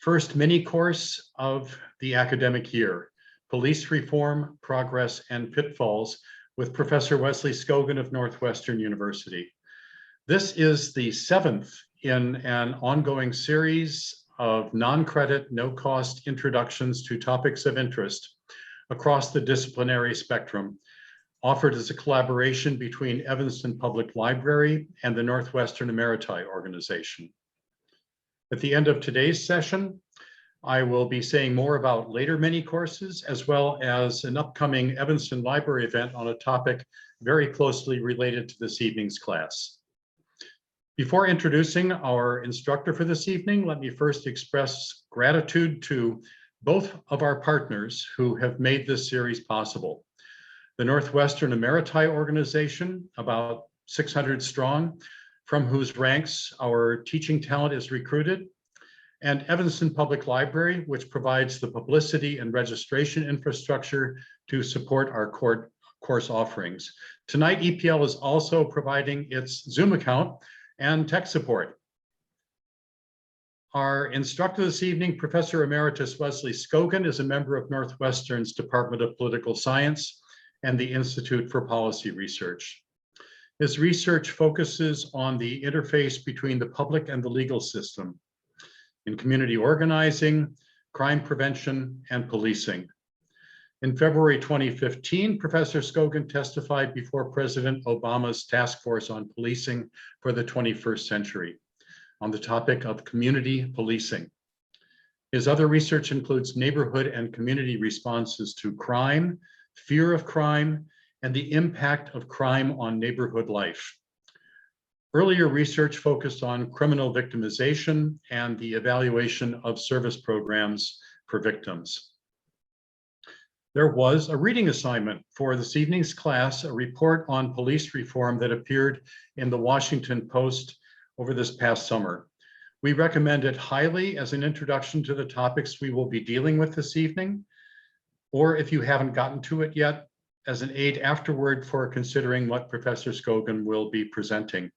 first mini course of the academic year, Police Reform, Progress, and Pitfalls, with Professor Wesley Skogan of Northwestern University. This is the 7th in an ongoing series of non-credit, no-cost introductions to topics of interest across the disciplinary spectrum, offered as a collaboration between Evanston Public Library and the Northwestern Emeriti organization. At the end of today's session, I will be saying more about later mini courses, as well as an upcoming Evanston Library event on a topic very closely related to this evening's class. Before introducing our instructor for this evening, let me first express gratitude to both of our partners who have made this series possible. The Northwestern Emeriti organization, about 600 strong, from whose ranks our teaching talent is recruited, and Evanston Public Library, which provides the publicity and registration infrastructure to support our course offerings. Tonight, EPL is also providing its Zoom account and tech support. Our instructor this evening, Professor Emeritus Wesley Skogan, is a member of Northwestern's Department of Political Science and the Institute for Policy Research. His research focuses on the interface between the public and the legal system in community organizing, crime prevention, and policing. In February 2015, Professor Skogan testified before President Obama's Task Force on Policing for the 21st Century on the topic of community policing. His other research includes neighborhood and community responses to crime, fear of crime, and the impact of crime on neighborhood life. Earlier research focused on criminal victimization and the evaluation of service programs for victims. There was a reading assignment for this evening's class, a report on police reform that appeared in the Washington Post over this past summer. We recommend it highly as an introduction to the topics we will be dealing with this evening, or if you haven't gotten to it yet, as an aid afterward for considering what Professor Skogan will be presenting.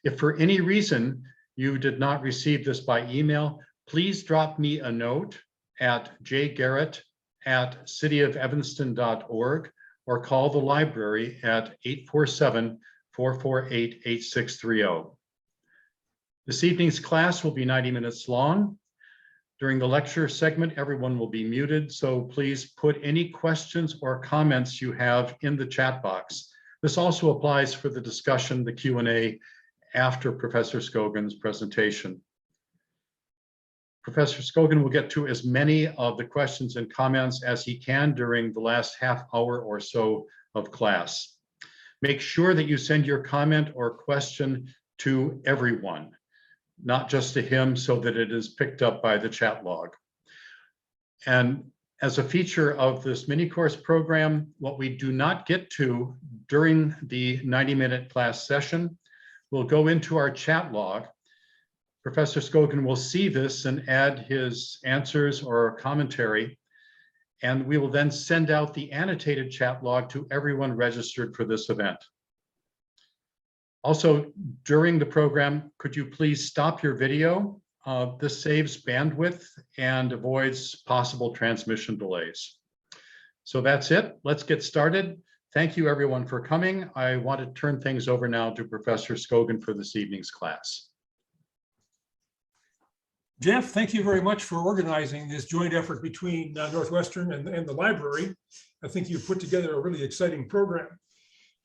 If for any reason you did not receive this by email, please drop me a note at jgarrett@cityofevanston.org or call the library at 847-448-8630. This evening's class will be 90 minutes long. During the lecture segment, everyone will be muted, so please put any questions or comments you have in the chat box. This also applies for the discussion, the Q&A, after Professor Skogan's presentation. Professor Skogan will get to as many of the questions and comments as he can during the last half hour or so of class. Make sure that you send your comment or question to everyone, not just to him, so that it is picked up by the chat log. And as a feature of this mini course program, what we do not get to during the 90-minute class session will go into our chat log. Professor Skogan will see this and add his answers or commentary, and we will then send out the annotated chat log to everyone registered for this event. Also, during the program, could you please stop your video? This saves bandwidth and avoids possible transmission delays. So that's it. Let's get started. Thank you, everyone, for coming. I want to turn things over now to Professor Skogan for this evening's class. Jeff, thank you very much for organizing this joint effort between Northwestern and the library. I think you've put together a really exciting program.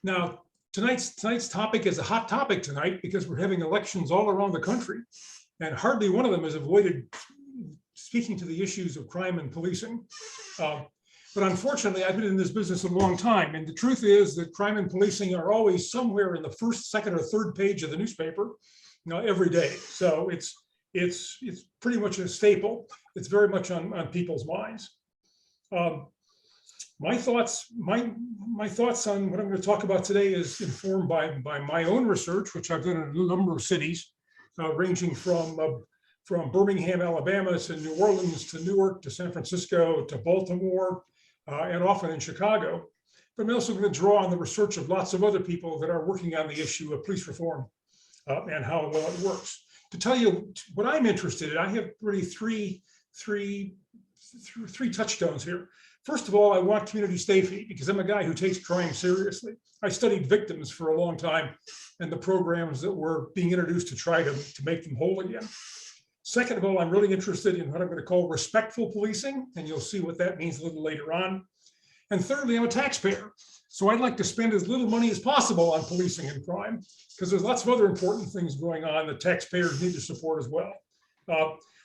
Now, tonight's topic is a hot topic tonight because we're having elections all around the country, and hardly one of them has avoided speaking to the issues of crime and policing. But unfortunately, I've been in this business a long time, and the truth is that crime and policing are always somewhere in the first, second, or third page of the newspaper, every day. So it's pretty much a staple. It's very much on people's minds. My thoughts on what I'm going to talk about today is informed by my own research, which I've done in a number of cities, ranging from Birmingham, Alabama, to New Orleans, to Newark, to San Francisco, to Baltimore, and often in Chicago. But I'm also going to draw on the research of lots of other people that are working on the issue of police reform and how well it works. To tell you what I'm interested in, I have really three three touchstones here. First of all, I want community safety because I'm a guy who takes crime seriously. I studied victims for a long time and the programs that were being introduced to try to make them whole again. Second of all, I'm really interested in what I'm going to call respectful policing, and you'll see what that means a little later on. And thirdly, I'm a taxpayer. So I'd like to spend as little money as possible on policing and crime because there's lots of other important things going on that taxpayers need to support as well.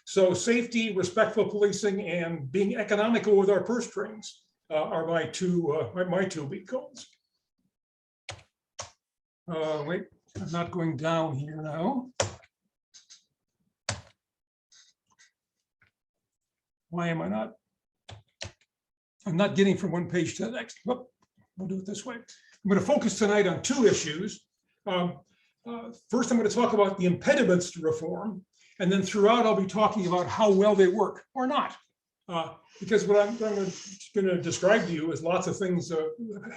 So safety, respectful policing, and being economical with our purse strings are my two big goals. Wait, I'm not going down here now. Why am I not? I'm not getting from one page to the next. Whoop, we'll do it this way. I'm going to focus tonight on two issues. First, I'm going to talk about the impediments to reform. And then throughout, I'll be talking about how well they work or not. Because what I'm going to describe to you is lots of things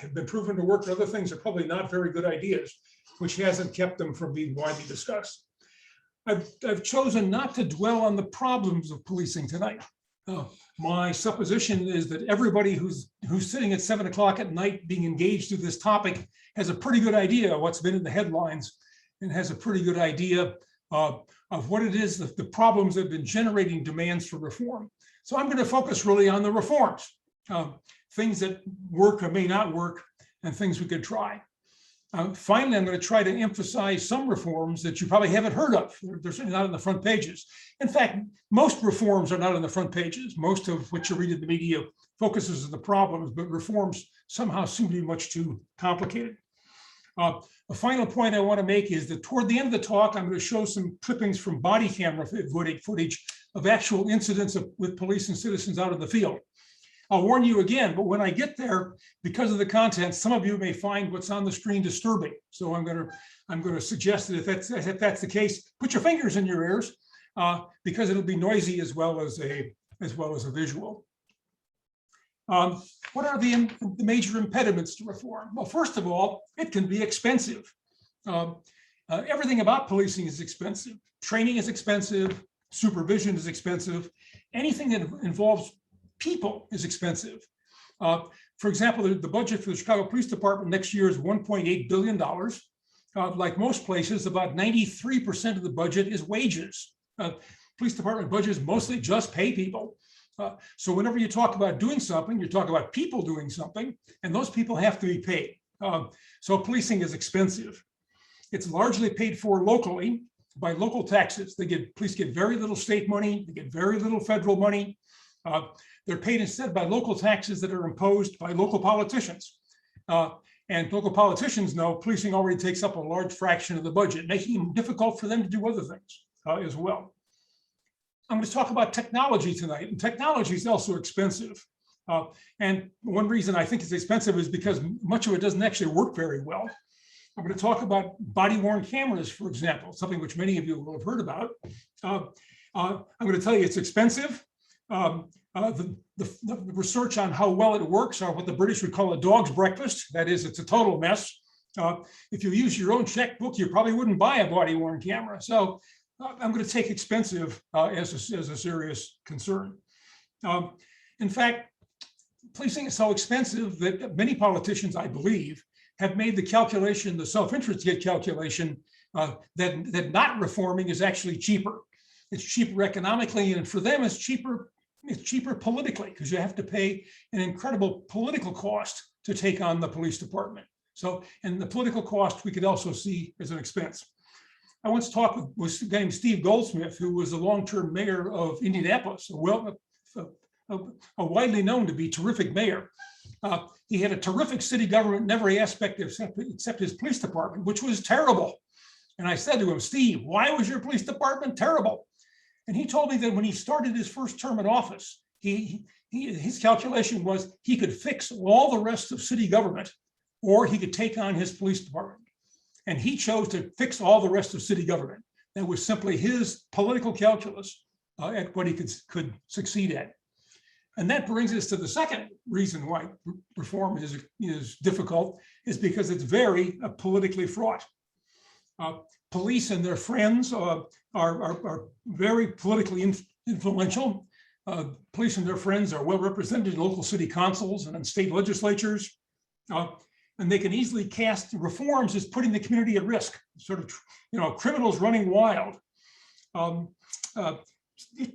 have been proven to work, and other things are probably not very good ideas, which hasn't kept them from being widely discussed. I've chosen not to dwell on the problems of policing tonight. My supposition is that everybody who's sitting at 7 o'clock at night being engaged with this topic has a pretty good idea of what's been in the headlines and has a pretty good idea of what it is, the problems that have been generating demands for reform. So I'm going to focus really on the reforms, things that work or may not work, and things we could try. Finally, I'm going to try to emphasize some reforms that you probably haven't heard of. They're certainly not on the front pages. In fact, most reforms are not on the front pages. Most of what you read in the media focuses on the problems, but reforms somehow seem to be much too complicated. A final point I want to make is that toward the end of the talk, I'm going to show some clippings from body camera footage of actual incidents with police and citizens out in the field. I'll warn you again, but when I get there, because of the content, some of you may find what's on the screen disturbing. So I'm going to suggest that if that's the case, put your fingers in your ears because it'll be noisy as well as a visual. What are the major impediments to reform? Well, first of all, it can be expensive. Everything about policing is expensive. Training is expensive. Supervision is expensive. Anything that involves people is expensive. For example, the budget for the Chicago Police Department next year is $1.8 billion. Like most places, about 93% of the budget is wages. Police department budgets mostly just pay people. So whenever you talk about doing something, you talk about people doing something, and those people have to be paid. So policing is expensive. It's largely paid for locally by local taxes. Police get very little state money, they get very little federal money. They're paid instead by local taxes that are imposed by local politicians. And local politicians know policing already takes up a large fraction of the budget, making it difficult for them to do other things as well. I'm going to talk about technology tonight, and technology is also expensive. And one reason I think it's expensive is because much of it doesn't actually work very well. I'm going to talk about body-worn cameras, for example, something which many of you will have heard about. I'm going to tell you it's expensive. The research on how well it works are what the British would call a dog's breakfast. That is, it's a total mess. If you use your own checkbook, you probably wouldn't buy a body-worn camera. So I'm going to take expensive as a serious concern. In fact, policing is so expensive that many politicians, I believe, have made the calculation, the self-interest calculation, that not reforming is actually cheaper. It's cheaper economically, and for them, it's cheaper politically, because you have to pay an incredible political cost to take on the police department. So, and the political cost we could also see as an expense. I once talked with a guy named Steve Goldsmith, who was the long-term mayor of Indianapolis, a widely known to be terrific mayor. He had a terrific city government in every aspect except his police department, which was terrible. And I said to him, Steve, why was your police department terrible? And he told me that when he started his first term in office, his calculation was he could fix all the rest of city government, or he could take on his police department. And he chose to fix all the rest of city government. That was simply his political calculus at what he could succeed at. And that brings us to the second reason why reform is difficult, is because it's very politically fraught. Police and their friends are very politically influential. Police and their friends are well represented in local city councils and in state legislatures. And they can easily cast reforms as putting the community at risk, sort of, criminals running wild.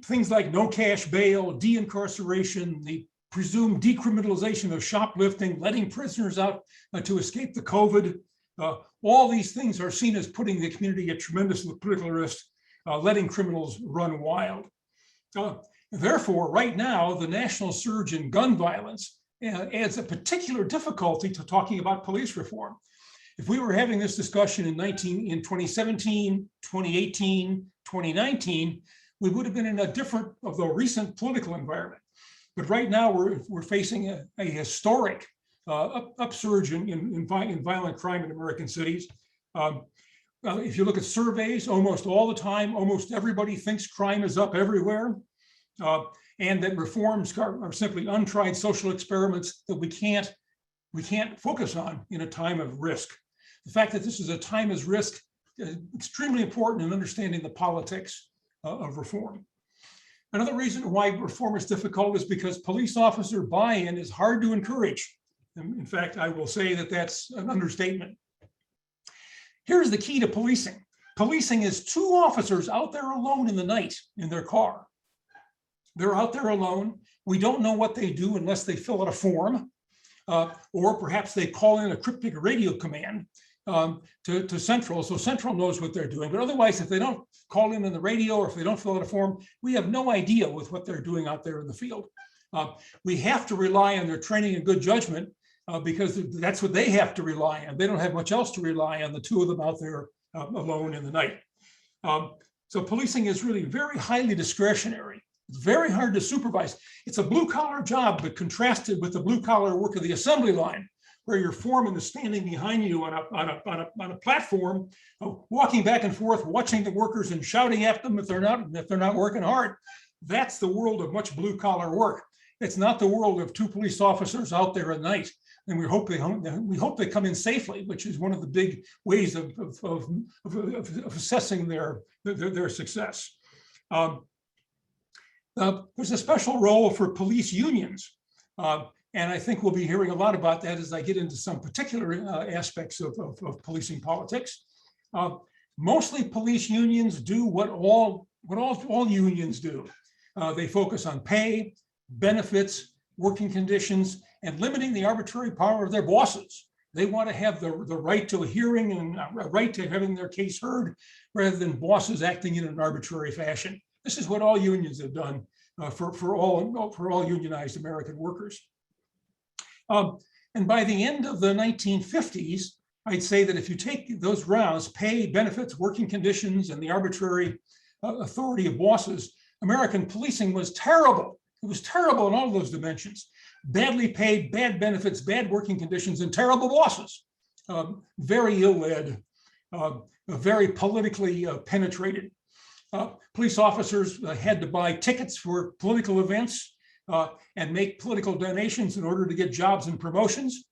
Things like no cash bail, de-incarceration, the presumed decriminalization of shoplifting, letting prisoners out to escape the COVID. All these things are seen as putting the community at tremendous political risk, letting criminals run wild. Therefore, right now, the national surge in gun violence adds a particular difficulty to talking about police reform. If we were having this discussion in 2017, 2018, 2019, we would have been in a different, although recent, political environment. But right now, we're facing a historic upsurge in violent crime in American cities. If you look at surveys, almost all the time, almost everybody thinks crime is up everywhere, and that reforms are simply untried social experiments that we can't focus on in a time of risk. The fact that this is a time of risk is extremely important in understanding the politics of reform. Another reason why reform is difficult is because police officer buy-in is hard to encourage. In fact, I will say that that's an understatement. Here's the key to policing. Policing is two officers out there alone in the night in their car. They're out there alone. We don't know what they do unless they fill out a form, or perhaps they call in a cryptic radio command to Central, so Central knows what they're doing. But otherwise, if they don't call in on the radio or if they don't fill out a form, we have no idea with what they're doing out there in the field. We have to rely on their training and good judgment because that's what they have to rely on. They don't have much else to rely on, the two of them out there alone in the night. So policing is really very highly discretionary. It's very hard to supervise. It's a blue collar job, but contrasted with the blue collar work of the assembly line, where your foreman is standing behind you on a platform, walking back and forth, watching the workers and shouting at them if they're not working hard. That's the world of much blue collar work. It's not the world of two police officers out there at night. And we hope they come in safely, which is one of the big ways of assessing their success. There's a special role for police unions. And I think we'll be hearing a lot about that as I get into some particular aspects of policing politics. Mostly police unions do what all unions do. They focus on pay, benefits, working conditions, and limiting the arbitrary power of their bosses. They want to have the right to a hearing and a right to having their case heard rather than bosses acting in an arbitrary fashion. This is what all unions have done for all unionized American workers. And by the end of the 1950s, I'd say that if you take those rounds, pay, benefits, working conditions, and the arbitrary authority of bosses, American policing was terrible. It was terrible in all those dimensions. Badly paid, bad benefits, bad working conditions, and terrible bosses. Very ill-led, very politically penetrated. Police officers had to buy tickets for political events and make political donations in order to get jobs and promotions.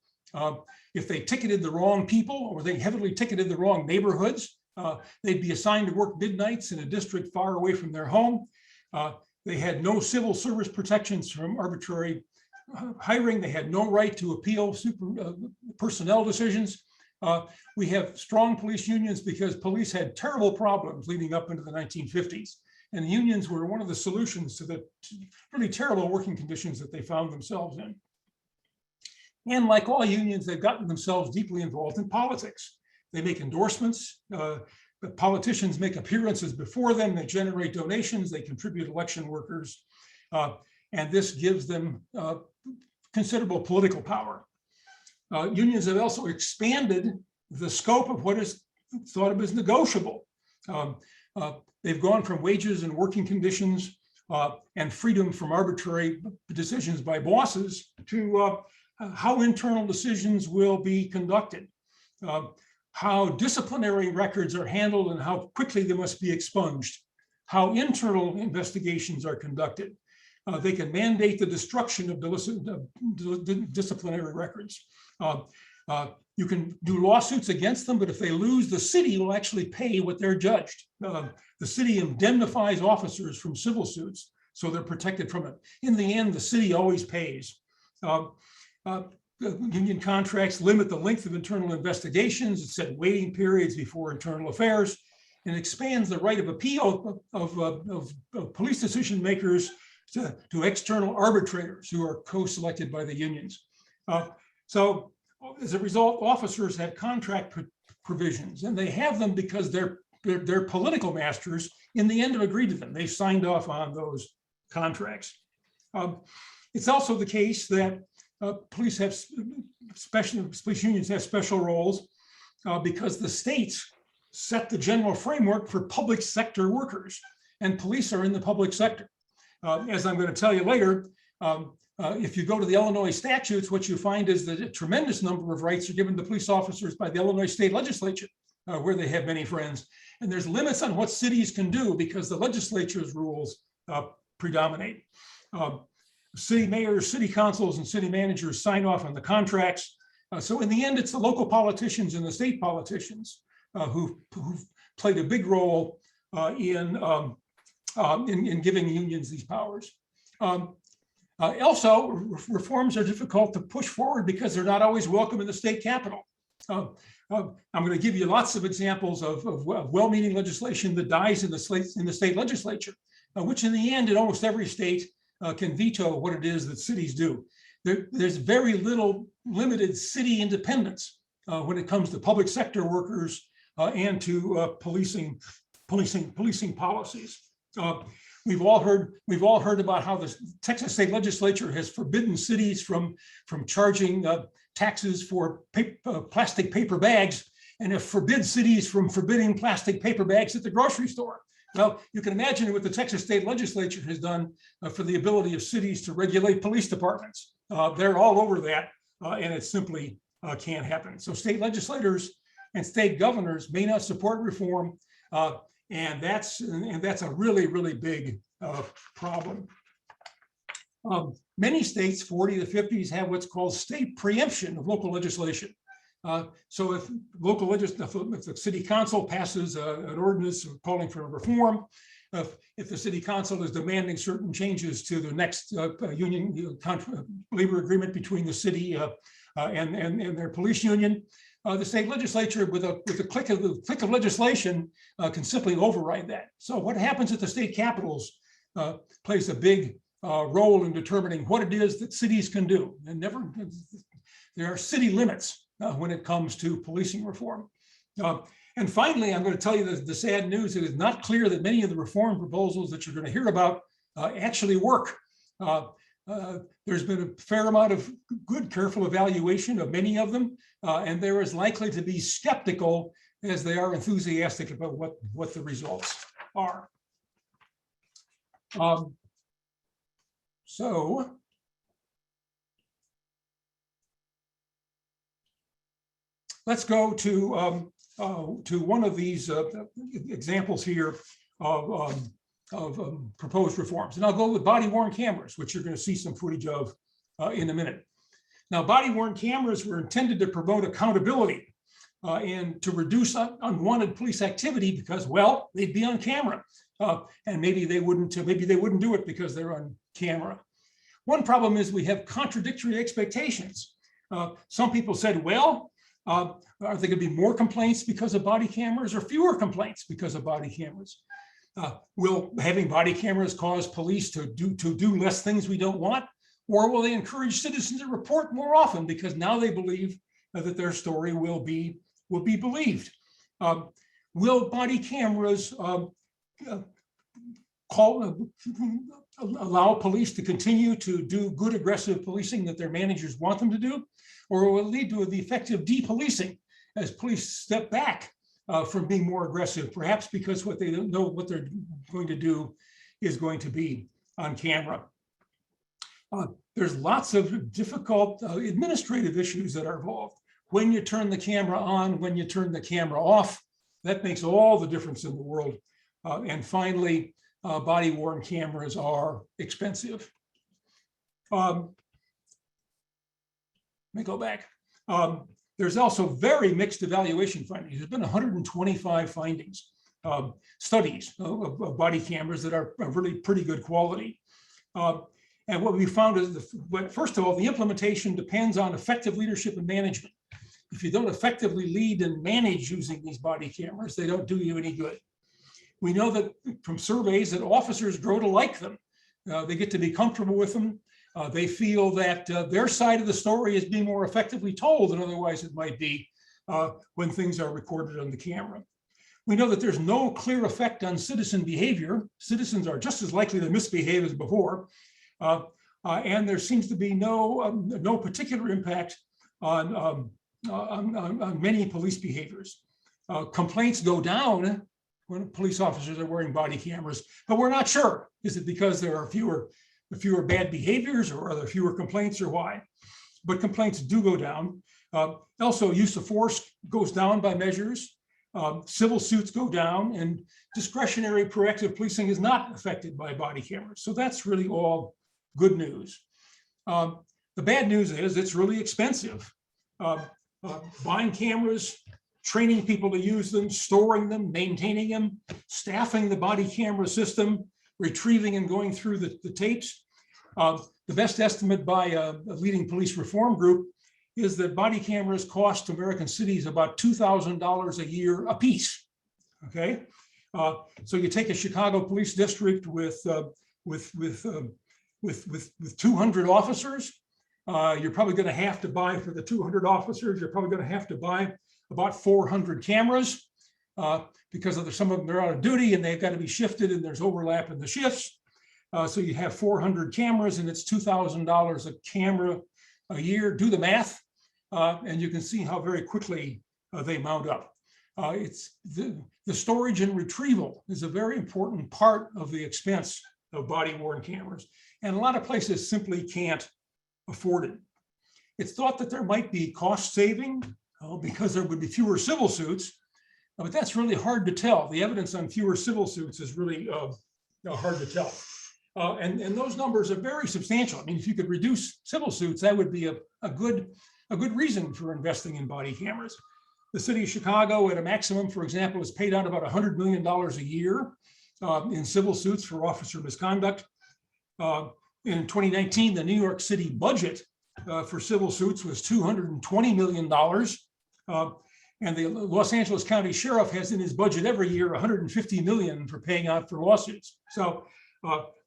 If they ticketed the wrong people or they heavily ticketed the wrong neighborhoods, they'd be assigned to work midnights in a district far away from their home. They had no civil service protections from arbitrary hiring. They had no right to appeal personnel decisions. We have strong police unions because police had terrible problems leading up into the 1950s. And the unions were one of the solutions to the really terrible working conditions that they found themselves in. And like all unions, they've gotten themselves deeply involved in politics. They make endorsements. The politicians make appearances before them. They generate donations. They contribute election workers. And this gives them considerable political power. Unions have also expanded the scope of what is thought of as negotiable. They've gone from wages and working conditions and freedom from arbitrary decisions by bosses to how internal decisions will be conducted, how disciplinary records are handled and how quickly they must be expunged, how internal investigations are conducted. They can mandate the destruction of disciplinary records. You can do lawsuits against them, but if they lose, the city will actually pay what they're judged. The city indemnifies officers from civil suits. so they're protected from it. In the end, the city always pays. Union contracts limit the length of internal investigations. It set waiting periods before internal affairs, and expands the right of appeal of police decision makers to external arbitrators who are co-selected by the unions. So as a result, officers have contract provisions, and they have them because their political masters in the end have agreed to them. They've signed off on those contracts. It's also the case that police unions have special roles because the states set the general framework for public sector workers, and police are in the public sector. As I'm going to tell you later, if you go to the Illinois statutes, what you find is that a tremendous number of rights are given to police officers by the Illinois state legislature, where they have many friends. And there's limits on what cities can do because the legislature's rules predominate. City mayors, city councils, and city managers sign off on the contracts. So in the end, it's the local politicians and the state politicians who've played a big role in giving unions these powers. Also, reforms are difficult to push forward because they're not always welcome in the state capitol. I'm going to give you lots of examples of well-meaning legislation that dies in the state legislature, which in the end, in almost every state, can veto what it is that cities do. There's very little limited city independence when it comes to public sector workers and to policing policies. We've all heard about how the Texas state legislature has forbidden cities from charging taxes for plastic paper bags, and have forbid cities from forbidding plastic paper bags at the grocery store. Well, you can imagine what the Texas state legislature has done for the ability of cities to regulate police departments. They're all over that, and it simply can't happen. So state legislators and state governors may not support reform, and that's a really, really big problem. Many states, 40 to 50s, have what's called state preemption of local legislation. So if the city council passes an ordinance calling for a reform, if the city council is demanding certain changes to the next union labor agreement between the city and their police union, the state legislature, with a click of legislation, can simply override that. So what happens at the state capitals plays a big role in determining what it is that cities can do. And there are city limits when it comes to policing reform. And finally, I'm going to tell you the sad news. It is not clear that many of the reform proposals that you're going to hear about actually work. There's been a fair amount of good, careful evaluation of many of them, and they're as likely to be skeptical as they are enthusiastic about what the results are. So let's go to one of these examples here of proposed reforms. And I'll go with body-worn cameras, which you're going to see some footage of in a minute. Now, body-worn cameras were intended to promote accountability and to reduce unwanted police activity because, well, they'd be on camera. And maybe they wouldn't do it because they're on camera. One problem is we have contradictory expectations. Some people said, well, are there going to be more complaints because of body cameras or fewer complaints because of body cameras? Will having body cameras cause police to do less things we don't want? Or will they encourage citizens to report more often because now they believe that their story will be believed? Will body cameras allow police to continue to do good aggressive policing that their managers want them to do? Or will it lead to the effective depolicing as police step back from being more aggressive, perhaps because what they don't know what they're going to do is going to be on camera? There's lots of difficult administrative issues that are involved. When you turn the camera on, when you turn the camera off, that makes all the difference in the world. And finally, body-worn cameras are expensive. Let me go back. There's also very mixed evaluation findings. There's been 125 findings, studies of body cameras that are really pretty good quality. And what we found is, first of all, the implementation depends on effective leadership and management. If you don't effectively lead and manage using these body cameras, they don't do you any good. We know that from surveys that officers grow to like them. They get to be comfortable with them. They feel that their side of the story is being more effectively told than otherwise it might be when things are recorded on the camera. We know that there's no clear effect on citizen behavior. Citizens are just as likely to misbehave as before. And there seems to be no particular impact on many police behaviors. Complaints go down when police officers are wearing body cameras, but we're not sure. Is it because there are fewer bad behaviors, or are there fewer complaints, or why? But complaints do go down. Also, use of force goes down by measures. Civil suits go down, and discretionary proactive policing is not affected by body cameras. So that's really all good news. The bad news is it's really expensive. Buying cameras, training people to use them, storing them, maintaining them, staffing the body camera system, retrieving and going through the tapes. The best estimate by a leading police reform group is that body cameras cost American cities about $2,000 a year apiece. Okay, so you take a Chicago police district with 200 officers. You're probably going to have to buy, for the 200 officers, you're probably going to have to buy about 400 cameras because some of them are out of duty and they've got to be shifted, and there's overlap in the shifts. So you have 400 cameras, and it's $2,000 a camera a year. Do the math, and you can see how very quickly they mount up. It's the storage and retrieval is a very important part of the expense of body-worn cameras, and a lot of places simply can't afford it. It's thought that there might be cost saving because there would be fewer civil suits, but that's really hard to tell. The evidence on fewer civil suits is really hard to tell. And those numbers are very substantial. I mean, if you could reduce civil suits, that would be a good reason for investing in body cameras. The city of Chicago, at a maximum, for example, has paid out about $100 million a year in civil suits for officer misconduct. In 2019, the New York City budget for civil suits was $220 million. And the Los Angeles County Sheriff has in his budget every year $150 million for paying out for lawsuits. So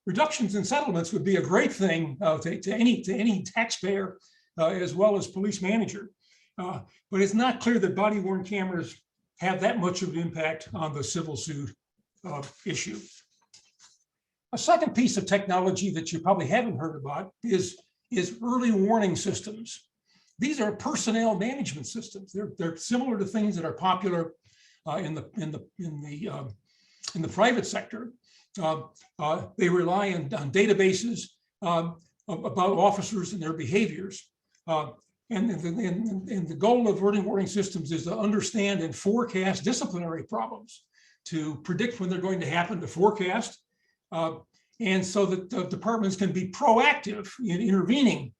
reductions in settlements would be a great thing to any taxpayer as well as police manager. But it's not clear that body-worn cameras have that much of an impact on the civil suit issue. A second piece of technology that you probably haven't heard about is early warning systems. These are personnel management systems. They're similar to things that are popular in the private sector. They rely on databases about officers and their behaviors. And the goal of early warning systems is to understand and forecast disciplinary problems, to predict when they're going to happen, to forecast, and so that the departments can be proactive in intervening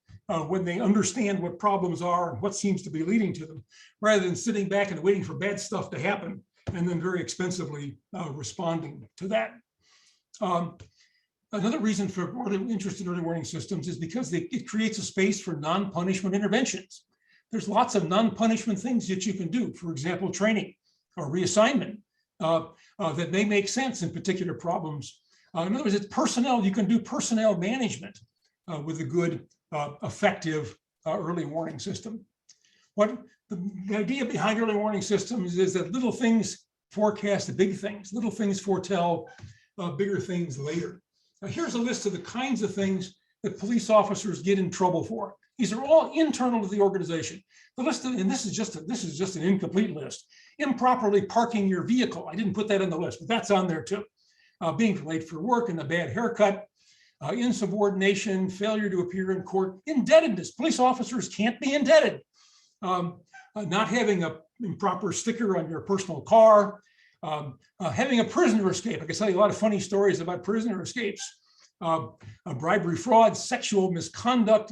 when they understand what problems are and what seems to be leading to them, rather than sitting back and waiting for bad stuff to happen and then very expensively responding to that. Another reason for interest in early warning systems is because it creates a space for non-punishment interventions. There's lots of non-punishment things that you can do, for example, training or reassignment that may make sense in particular problems. In other words, it's personnel. You can do personnel management with a good, effective early warning system. What the idea behind early warning systems is that little things forecast the big things. Little things foretell bigger things later. Now, here's a list of the kinds of things that police officers get in trouble for. These are all internal to the organization. The list, and this is just an incomplete list. Improperly parking your vehicle. I didn't put that on the list, but that's on there too. Being late for work and a bad haircut, insubordination, failure to appear in court, indebtedness. Police officers can't be indebted. Not having an improper sticker on your personal car, having a prisoner escape. I can tell you a lot of funny stories about prisoner escapes. Bribery, fraud, sexual misconduct,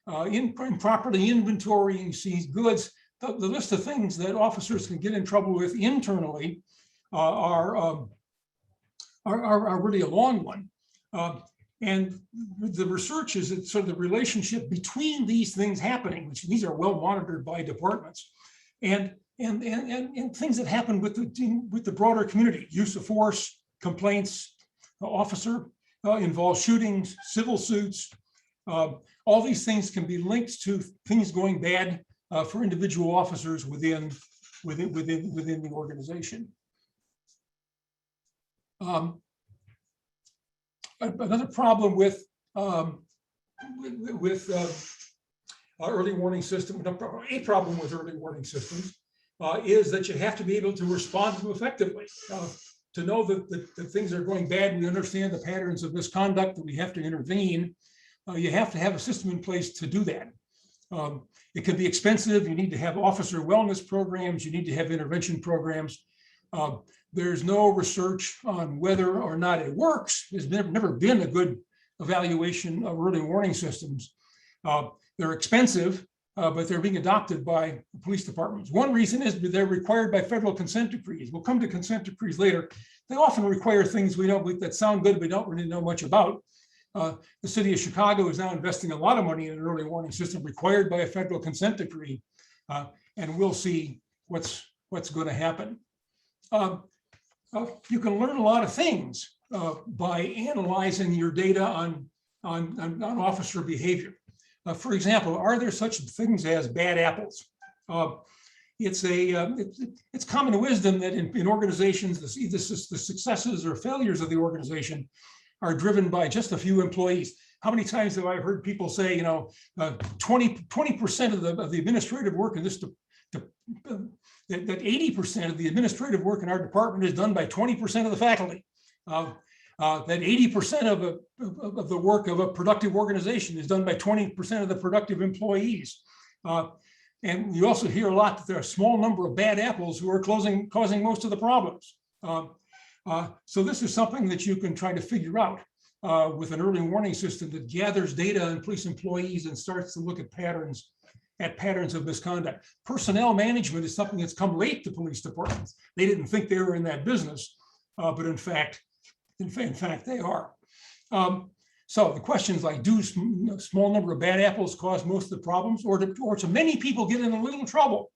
improperly inventorying seized goods. The list of things that officers can get in trouble with internally are really a long one. And the research is that sort of the relationship between these things happening, which these are well monitored by departments, and things that happen with the broader community, use of force, complaints, officer involved shootings, civil suits. All these things can be linked to things going bad for individual officers within the organization. Another problem with early warning system, a problem with early warning systems is that you have to be able to respond to them effectively. To know that things are going bad, we understand the patterns of misconduct, that we have to intervene. You have to have a system in place to do that. It can be expensive. You need to have officer wellness programs. You need to have intervention programs. There's no research on whether or not it works. There's never been a good evaluation of early warning systems. They're expensive, but they're being adopted by police departments. One reason is they're required by federal consent decrees. We'll come to consent decrees later. They often require things that sound good, we don't really know much about. The city of Chicago is now investing a lot of money in an early warning system required by a federal consent decree, and we'll see what's going to happen. You can learn a lot of things by analyzing your data on officer behavior. For example, are there such things as bad apples? It's common wisdom that in organizations, the successes or failures of the organization are driven by just a few employees. How many times have I heard people say, 20% of the administrative work in this, that 80% of the administrative work in our department is done by 20% of the faculty. That 80% of the work of a productive organization is done by 20% of the productive employees. And you also hear a lot that there are a small number of bad apples who are causing most of the problems. So this is something that you can try to figure out with an early warning system that gathers data on police employees and starts to look at patterns of misconduct. Personnel management is something that's come late to police departments. They didn't think they were in that business, but in fact they are. So the questions like, do a small number of bad apples cause most of the problems, or do many people get in a little trouble?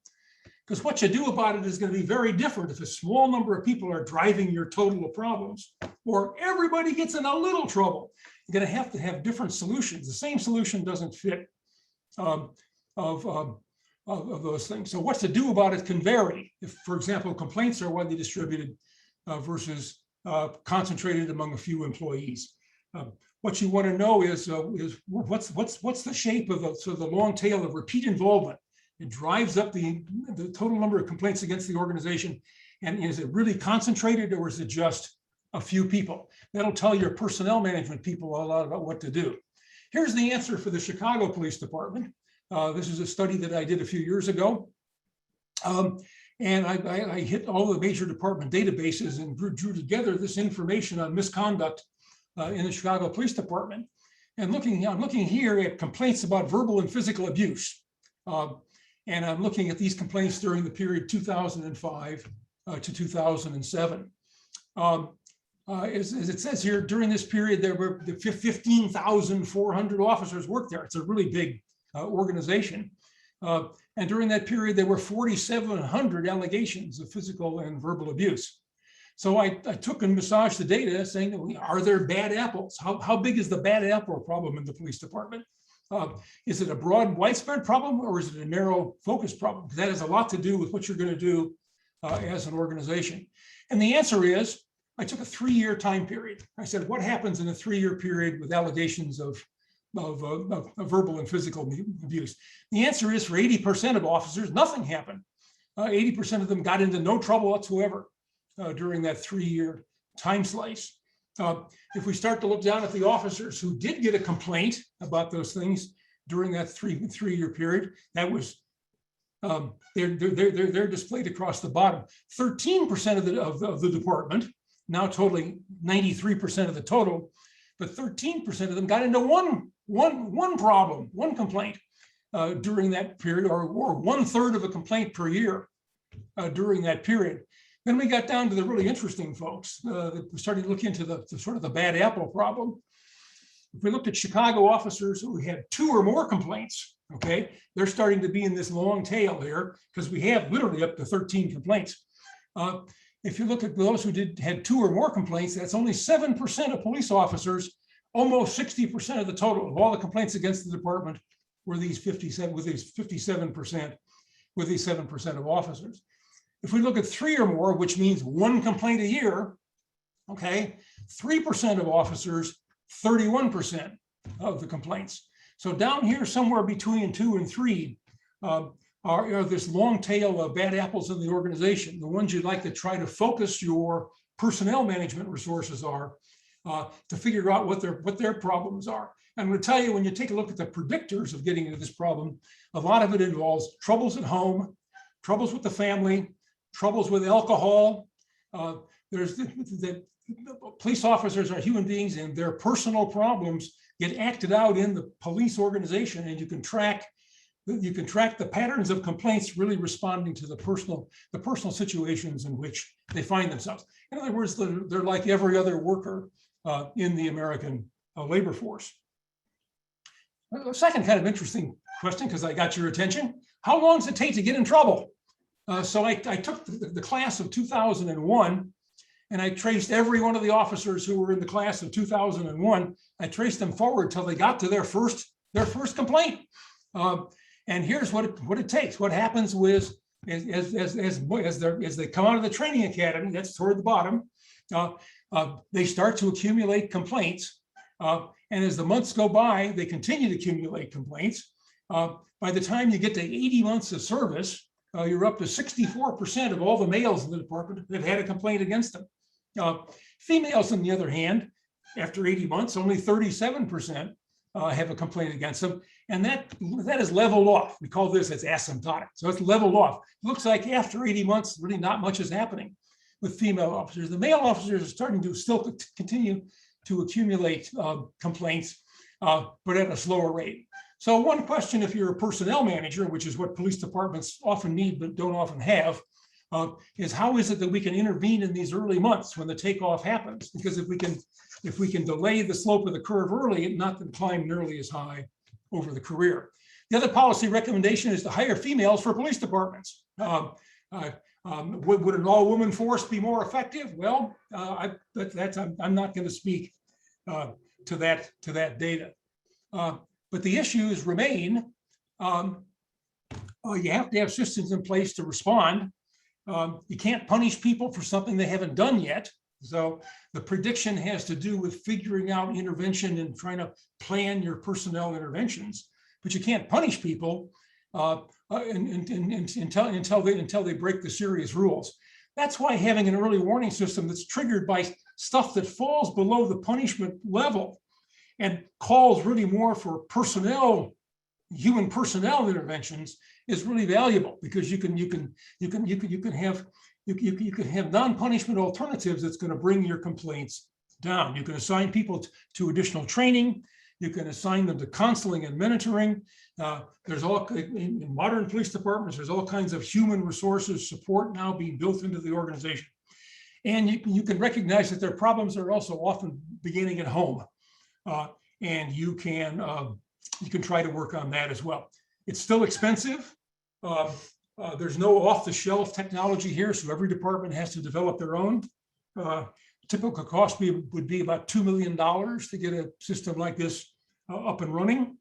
Because what you do about it is going to be very different if a small number of people are driving your total of problems, or everybody gets in a little trouble. You're going to have different solutions. The same solution doesn't fit of those things. So what to do about it can vary. If, for example, complaints are widely distributed versus concentrated among a few employees. What you want to know is what's the shape of the long tail of repeat involvement. It drives up the total number of complaints against the organization. And is it really concentrated, or is it just a few people? That'll tell your personnel management people a lot about what to do. Here's the answer for the Chicago Police Department. This is a study that I did a few years ago. And I hit all the major department databases and drew together this information on misconduct in the Chicago Police Department. And I'm looking here at complaints about verbal and physical abuse. And I'm looking at these complaints during the period 2005 to 2007. As it says here, during this period, there were 15,400 officers worked there. It's a really big organization. And during that period, there were 4,700 allegations of physical and verbal abuse. So I took and massaged the data saying, are there bad apples? How big is the bad apple problem in the police department? Is it a broad, widespread problem, or is it a narrow focus problem? Because that has a lot to do with what you're going to do as an organization. And the answer is, I took a 3-year time period. I said, what happens in a 3-year period with allegations of verbal and physical abuse? The answer is, for 80% of officers, nothing happened. 80% of them got into no trouble whatsoever during that 3-year time slice. If we start to look down at the officers who did get a complaint about those things during that three-year period, that was they're displayed across the bottom. 13% of the department, now totaling 93% of the total, but 13% of them got into one problem, one complaint during that period, or 1/3 of a complaint per year during that period. Then we got down to the really interesting folks. We started looking into the sort of the bad apple problem. If we looked at Chicago officers who had 2 or more complaints, okay, they're starting to be in this long tail here because we have literally up to 13 complaints. If you look at those who had 2 or more complaints, that's only 7% of police officers. Almost 60% of the total of all the complaints against the department were these 57% of officers. If we look at 3 or more, which means 1 complaint a year, okay, 3% of officers, 31% of the complaints. So down here, somewhere between 2 and 3, are this long tail of bad apples in the organization, the ones you'd like to try to focus your personnel management resources are to figure out what their problems are. I'm going to tell you, when you take a look at the predictors of getting into this problem, a lot of it involves troubles at home, troubles with the family, troubles with alcohol. There's the police officers are human beings, and their personal problems get acted out in the police organization, and you can track the patterns of complaints really responding to the personal situations in which they find themselves. In other words, they're like every other worker in the American labor force. A second kind of interesting question, because I got your attention: how long does it take to get in trouble? So I took the class of 2001, and I traced every one of the officers who were in the class of 2001. I traced them forward till they got to their first complaint. And here's what it takes. What happens with as they come out of the training academy, that's toward the bottom, they start to accumulate complaints. And as the months go by, they continue to accumulate complaints. By the time you get to 80 months of service, you're up to 64% of all the males in the department that had a complaint against them. Females, on the other hand, after 80 months, only 37% have a complaint against them. And that is leveled off. We call this, it's asymptotic. So it's leveled off. It looks like after 80 months, really not much is happening with female officers. The male officers are starting to still continue to accumulate complaints, but at a slower rate. So one question, if you're a personnel manager, which is what police departments often need but don't often have, is how is it that we can intervene in these early months when the takeoff happens? Because if we can delay the slope of the curve early, not to climb nearly as high over the career. The other policy recommendation is to hire females for police departments. Would an all-woman force be more effective? Well, I'm not going to speak to that data. But the issues remain. You have to have systems in place to respond. You can't punish people for something they haven't done yet. So the prediction has to do with figuring out intervention and trying to plan your personnel interventions. But you can't punish people until they break the serious rules. That's why having an early warning system that's triggered by stuff that falls below the punishment level and calls really more for human personnel interventions is really valuable, because you can have non-punishment alternatives that's going to bring your complaints down. You can assign people to additional training. You can assign them to counseling and mentoring. There's in modern police departments, there's all kinds of human resources support now being built into the organization. And you can recognize that their problems are also often beginning at home. And you can try to work on that as well. It's still expensive. There's no off-the-shelf technology here, so every department has to develop their own. Typical cost would be about $2 million to get a system like this up and running.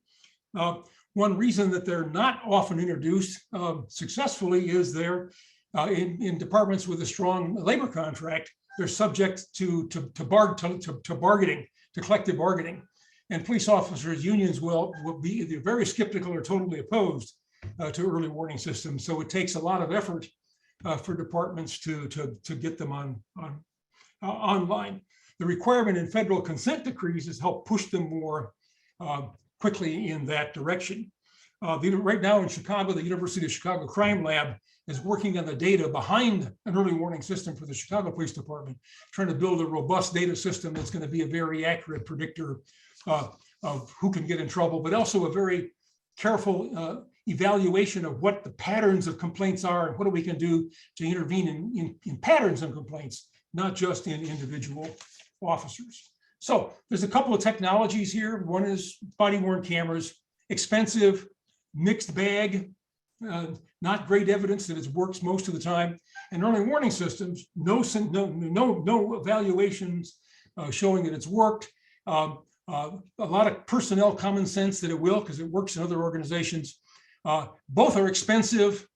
One reason that they're not often introduced successfully is they're in departments with a strong labor contract. They're subject to bargaining, to collective bargaining, and police officers' unions will be either very skeptical or totally opposed to early warning systems. So it takes a lot of effort for departments to get them online. The requirement in federal consent decrees has helped push them more quickly in that direction. Right now in Chicago, the University of Chicago Crime Lab is working on the data behind an early warning system for the Chicago Police Department, trying to build a robust data system that's going to be a very accurate predictor of who can get in trouble, but also a very careful evaluation of what the patterns of complaints are and what we can do to intervene in patterns of complaints, not just in individual officers. So there's a couple of technologies here. One is body-worn cameras, expensive, mixed bag, not great evidence that it works most of the time. And early warning systems, no evaluations showing that it's worked. A lot of personnel common sense that it will, because it works in other organizations. Both are expensive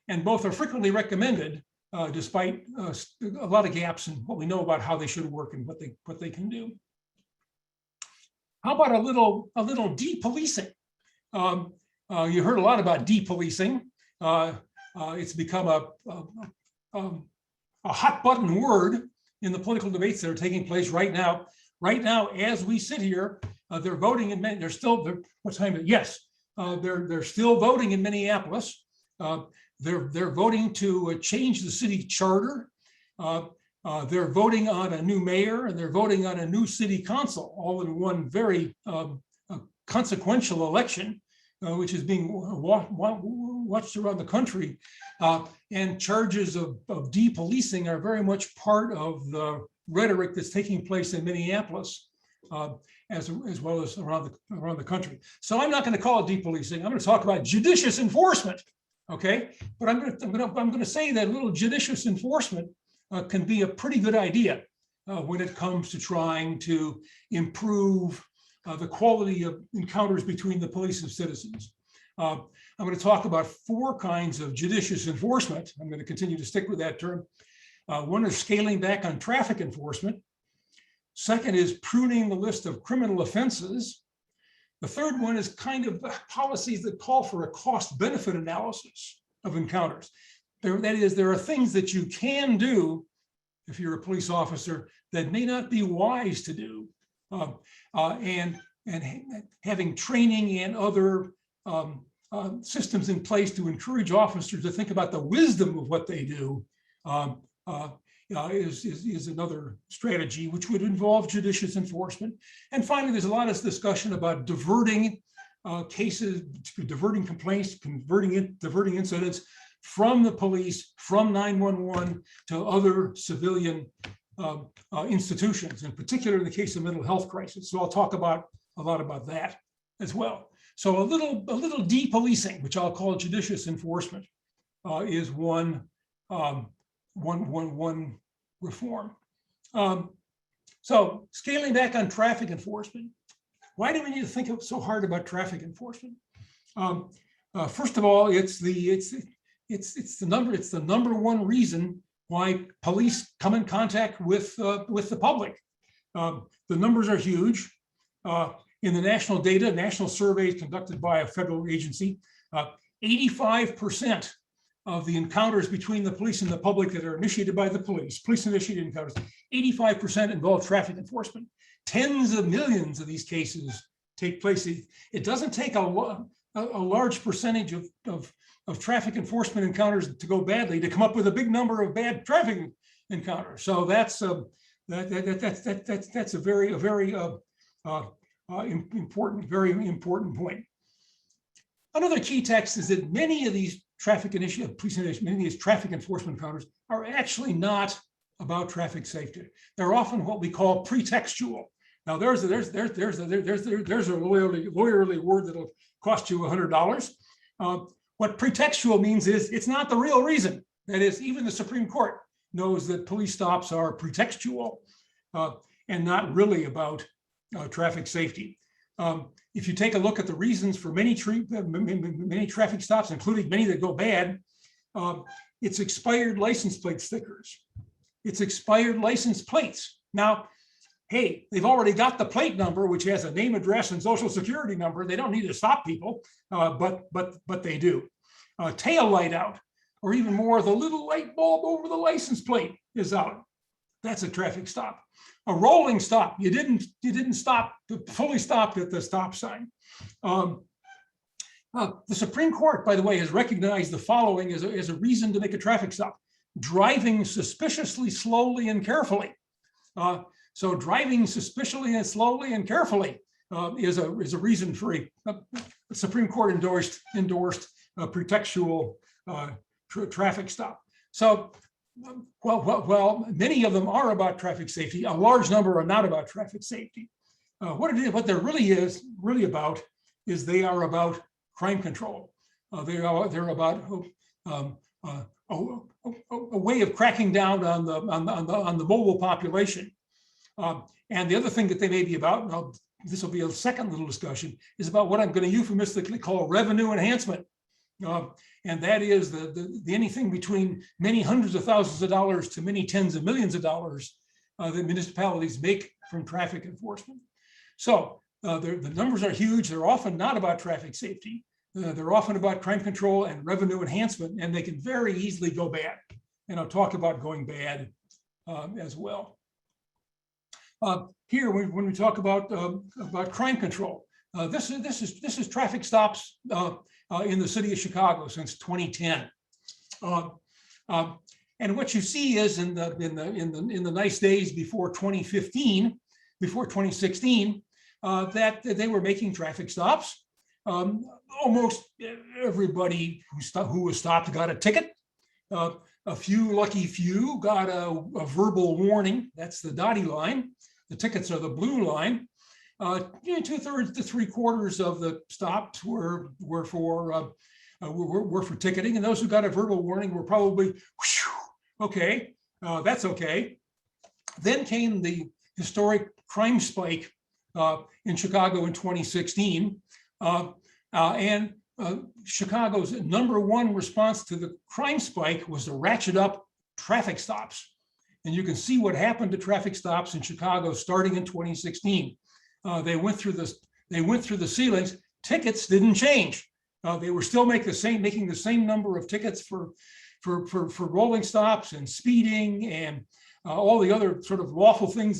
and both are frequently recommended, despite a lot of gaps in what we know about how they should work and what they can do. How about a little de-policing? You heard a lot about de-policing. It's become a hot button word in the political debates that are taking place right now. Right now, as we sit here, they're voting in they're still. What time is it? Yes, they're still voting in Minneapolis. They're voting to change the city charter. They're voting on a new mayor and they're voting on a new city council, all in one very consequential election, which is being watched around the country. And charges of de-policing are very much part of the rhetoric that's taking place in Minneapolis, as well as around the country. So I'm not going to call it de-policing. I'm going to talk about judicious enforcement. Okay, but I'm going to say that a little judicious enforcement can be a pretty good idea when it comes to trying to improve the quality of encounters between the police and citizens. I'm going to talk about 4 kinds of judicious enforcement. I'm going to continue to stick with that term. One is scaling back on traffic enforcement. Second is pruning the list of criminal offenses. The third one is kind of policies that call for a cost-benefit analysis of encounters. That is, there are things that you can do if you're a police officer that may not be wise to do. And having training and other systems in place to encourage officers to think about the wisdom of what they do is another strategy, which would involve judicious enforcement. And finally, there's a lot of discussion about diverting cases, diverting complaints, diverting incidents from the police, from 911 to other civilian institutions, in particular in the case of mental health crisis. So I'll talk about a lot about that as well. So a little de-policing, which I'll call judicious enforcement, is one reform. So scaling back on traffic enforcement. Why do we need to think so hard about traffic enforcement? First of all, it's the number one reason why police come in contact with the public. The numbers are huge. In the national data, national surveys conducted by a federal agency, 85% of the encounters between the police and the public that are initiated by the police-initiated encounters, 85% involve traffic enforcement. Tens of millions of these cases take place. It doesn't take a large percentage of traffic enforcement encounters to go badly to come up with a big number of bad traffic encounters. So that's a very important point. Another key text is that many of these traffic enforcement encounters are actually not about traffic safety. They're often what we call pretextual. Now there's a lawyerly word that'll cost you $100. What pretextual means is it's not the real reason. That is, even the Supreme Court knows that police stops are pretextual and not really about traffic safety. If you take a look at the reasons for many traffic stops, including many that go bad, it's expired license plate stickers. It's expired license plates. Now, hey, they've already got the plate number, which has a name, address, and social security number. They don't need to stop people, but they do. Tail light out, or even more, the little light bulb over the license plate is out. That's a traffic stop. A rolling stop. You didn't stop, fully stopped at the stop sign. The Supreme Court, by the way, has recognized the following as a reason to make a traffic stop: driving suspiciously slowly and carefully. So driving suspiciously and slowly and carefully is a reason for a Supreme Court endorsed pretextual traffic stop. So Well, many of them are about traffic safety. A large number are not about traffic safety. What they're really about is they are about crime control. They're about a way of cracking down on the mobile population. And the other thing that they may be about, this will be a second little discussion, is about what I'm going to euphemistically call revenue enhancement. And that is the anything between many hundreds of thousands of dollars to many tens of millions of dollars that municipalities make from traffic enforcement. So the numbers are huge. They're often not about traffic safety. They're often about crime control and revenue enhancement, and they can very easily go bad. And I'll talk about going bad as well. Here, when we talk about crime control, this is traffic stops in the city of Chicago since 2010. And what you see is in the nice days before 2015, before 2016, that they were making traffic stops. Almost everybody who was stopped got a ticket. A few lucky few got a verbal warning. That's the dotted line. The tickets are the blue line. 2/3 to 3/4 of the stops were for ticketing, and those who got a verbal warning were probably okay. That's okay. Then came the historic crime spike in Chicago in 2016, and Chicago's #1 response to the crime spike was to ratchet up traffic stops. And you can see what happened to traffic stops in Chicago starting in 2016. They went through the ceilings. Tickets didn't change. They were still making the same number of tickets for rolling stops and speeding and all the other sort of unlawful things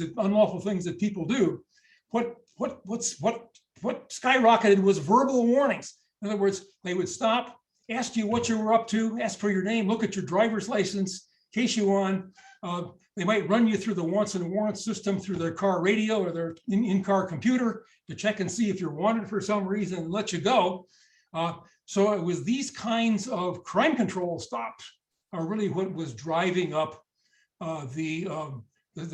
that people do. What skyrocketed was verbal warnings. In other words, they would stop, ask you what you were up to, ask for your name, look at your driver's license, case you on. They might run you through the wants and warrants system through their car radio or their in-car computer to check and see if you're wanted for some reason and let you go. So it was these kinds of crime control stops are really what was driving up the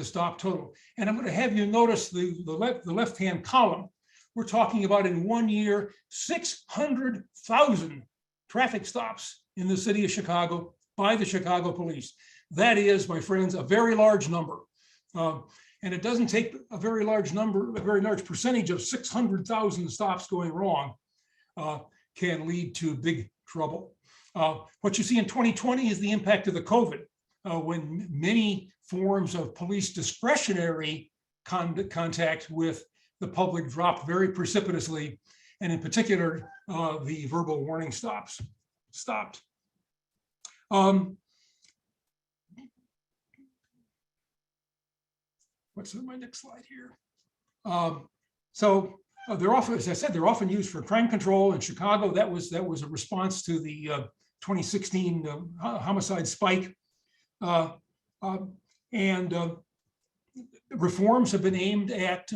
stop total. And I'm going to have you notice the left-hand column. We're talking about in 1 year, 600,000 traffic stops in the city of Chicago by the Chicago police. That is, my friends, a very large number. And it doesn't take a very large percentage of 600,000 stops going wrong can lead to big trouble. What you see in 2020 is the impact of the COVID, when many forms of police discretionary contact with the public dropped very precipitously, and in particular, the verbal warning stopped. What's my next slide here? So they're often, as I said, they're often used for crime control. In Chicago, that was a response to the 2016 homicide spike. And reforms have been aimed at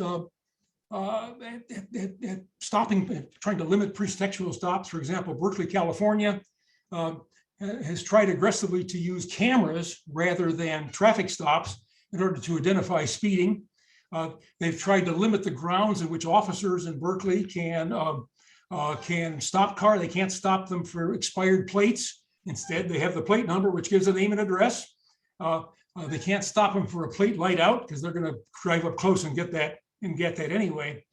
stopping, trying to limit pretextual stops. For example, Berkeley, California has tried aggressively to use cameras rather than traffic stops in order to identify speeding. They've tried to limit the grounds in which officers in Berkeley can stop car. They can't stop them for expired plates. Instead, they have the plate number, which gives a name and address. They can't stop them for a plate light out because they're going to drive up close and get that anyway.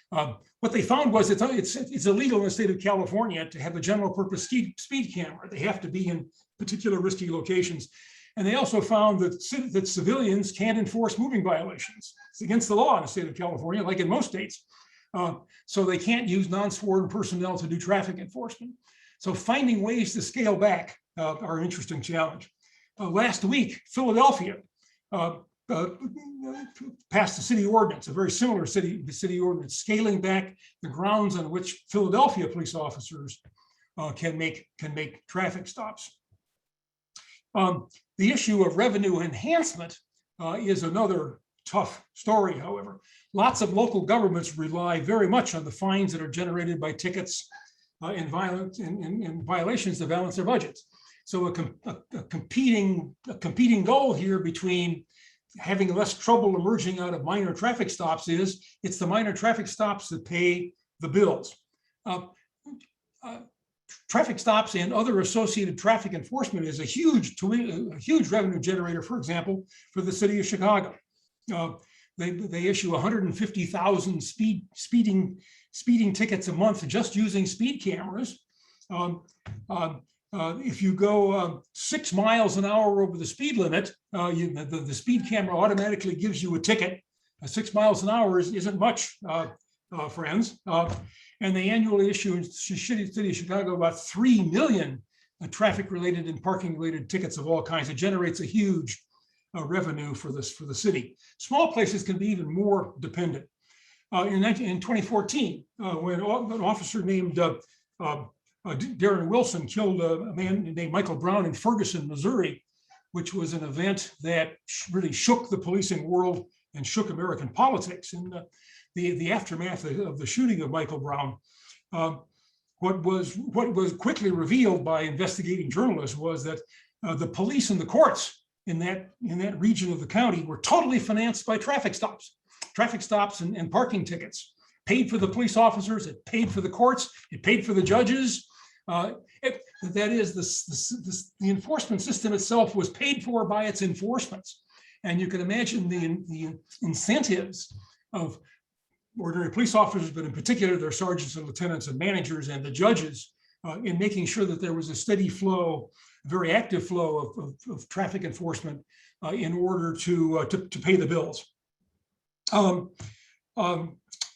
What they found was it's illegal in the state of California to have a general purpose speed camera. They have to be in particular risky locations. And they also found that civilians can't enforce moving violations. It's against the law in the state of California, like in most states. So they can't use non-sworn personnel to do traffic enforcement. So finding ways to scale back are an interesting challenge. Last week, Philadelphia passed a city ordinance, a very similar city ordinance, scaling back the grounds on which Philadelphia police officers can make traffic stops. The issue of revenue enhancement is another tough story, however. Lots of local governments rely very much on the fines that are generated by tickets and violations to balance their budgets. So a competing goal here between having less trouble emerging out of minor traffic stops is it's the minor traffic stops that pay the bills. Traffic stops and other associated traffic enforcement is a huge revenue generator, for example, for the city of Chicago. They issue 150,000 speeding tickets a month just using speed cameras. If you go 6 miles an hour over the speed limit, the speed camera automatically gives you a ticket. 6 miles an hour isn't much, friends. And they annually issue in the city of Chicago about 3 million traffic-related and parking-related tickets of all kinds. It generates a huge revenue for the city. Small places can be even more dependent. In 2014, when an officer named Darren Wilson killed a man named Michael Brown in Ferguson, Missouri, which was an event that really shook the policing world and shook American politics. In the aftermath of the shooting of Michael Brown, what was quickly revealed by investigating journalists was that the police and the courts in that region of the county were totally financed by traffic stops and parking tickets. Paid for the police officers, it paid for the courts, it paid for the judges. That is, the enforcement system itself was paid for by its enforcements. And you can imagine the incentives of ordinary police officers, but in particular their sergeants and lieutenants and managers and the judges in making sure that there was a steady flow, very active flow of traffic enforcement in order to pay the bills.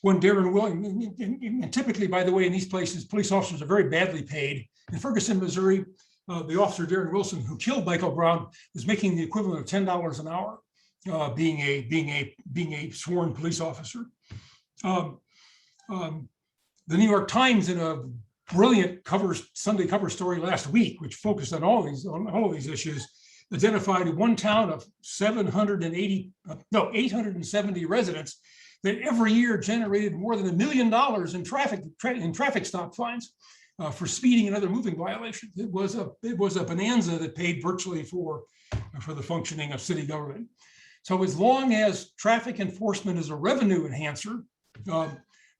When Darren Wilson, and typically, by the way, in these places, police officers are very badly paid. In Ferguson, Missouri, the officer Darren Wilson, who killed Michael Brown, was making the equivalent of $10 an hour, being a sworn police officer. The New York Times, in a brilliant Sunday cover story last week, which focused on all of these issues, identified one town of 870 residents that every year generated more than $1 million in traffic stop fines for speeding and other moving violations. It was a bonanza that paid virtually for the functioning of city government. So as long as traffic enforcement is a revenue enhancer,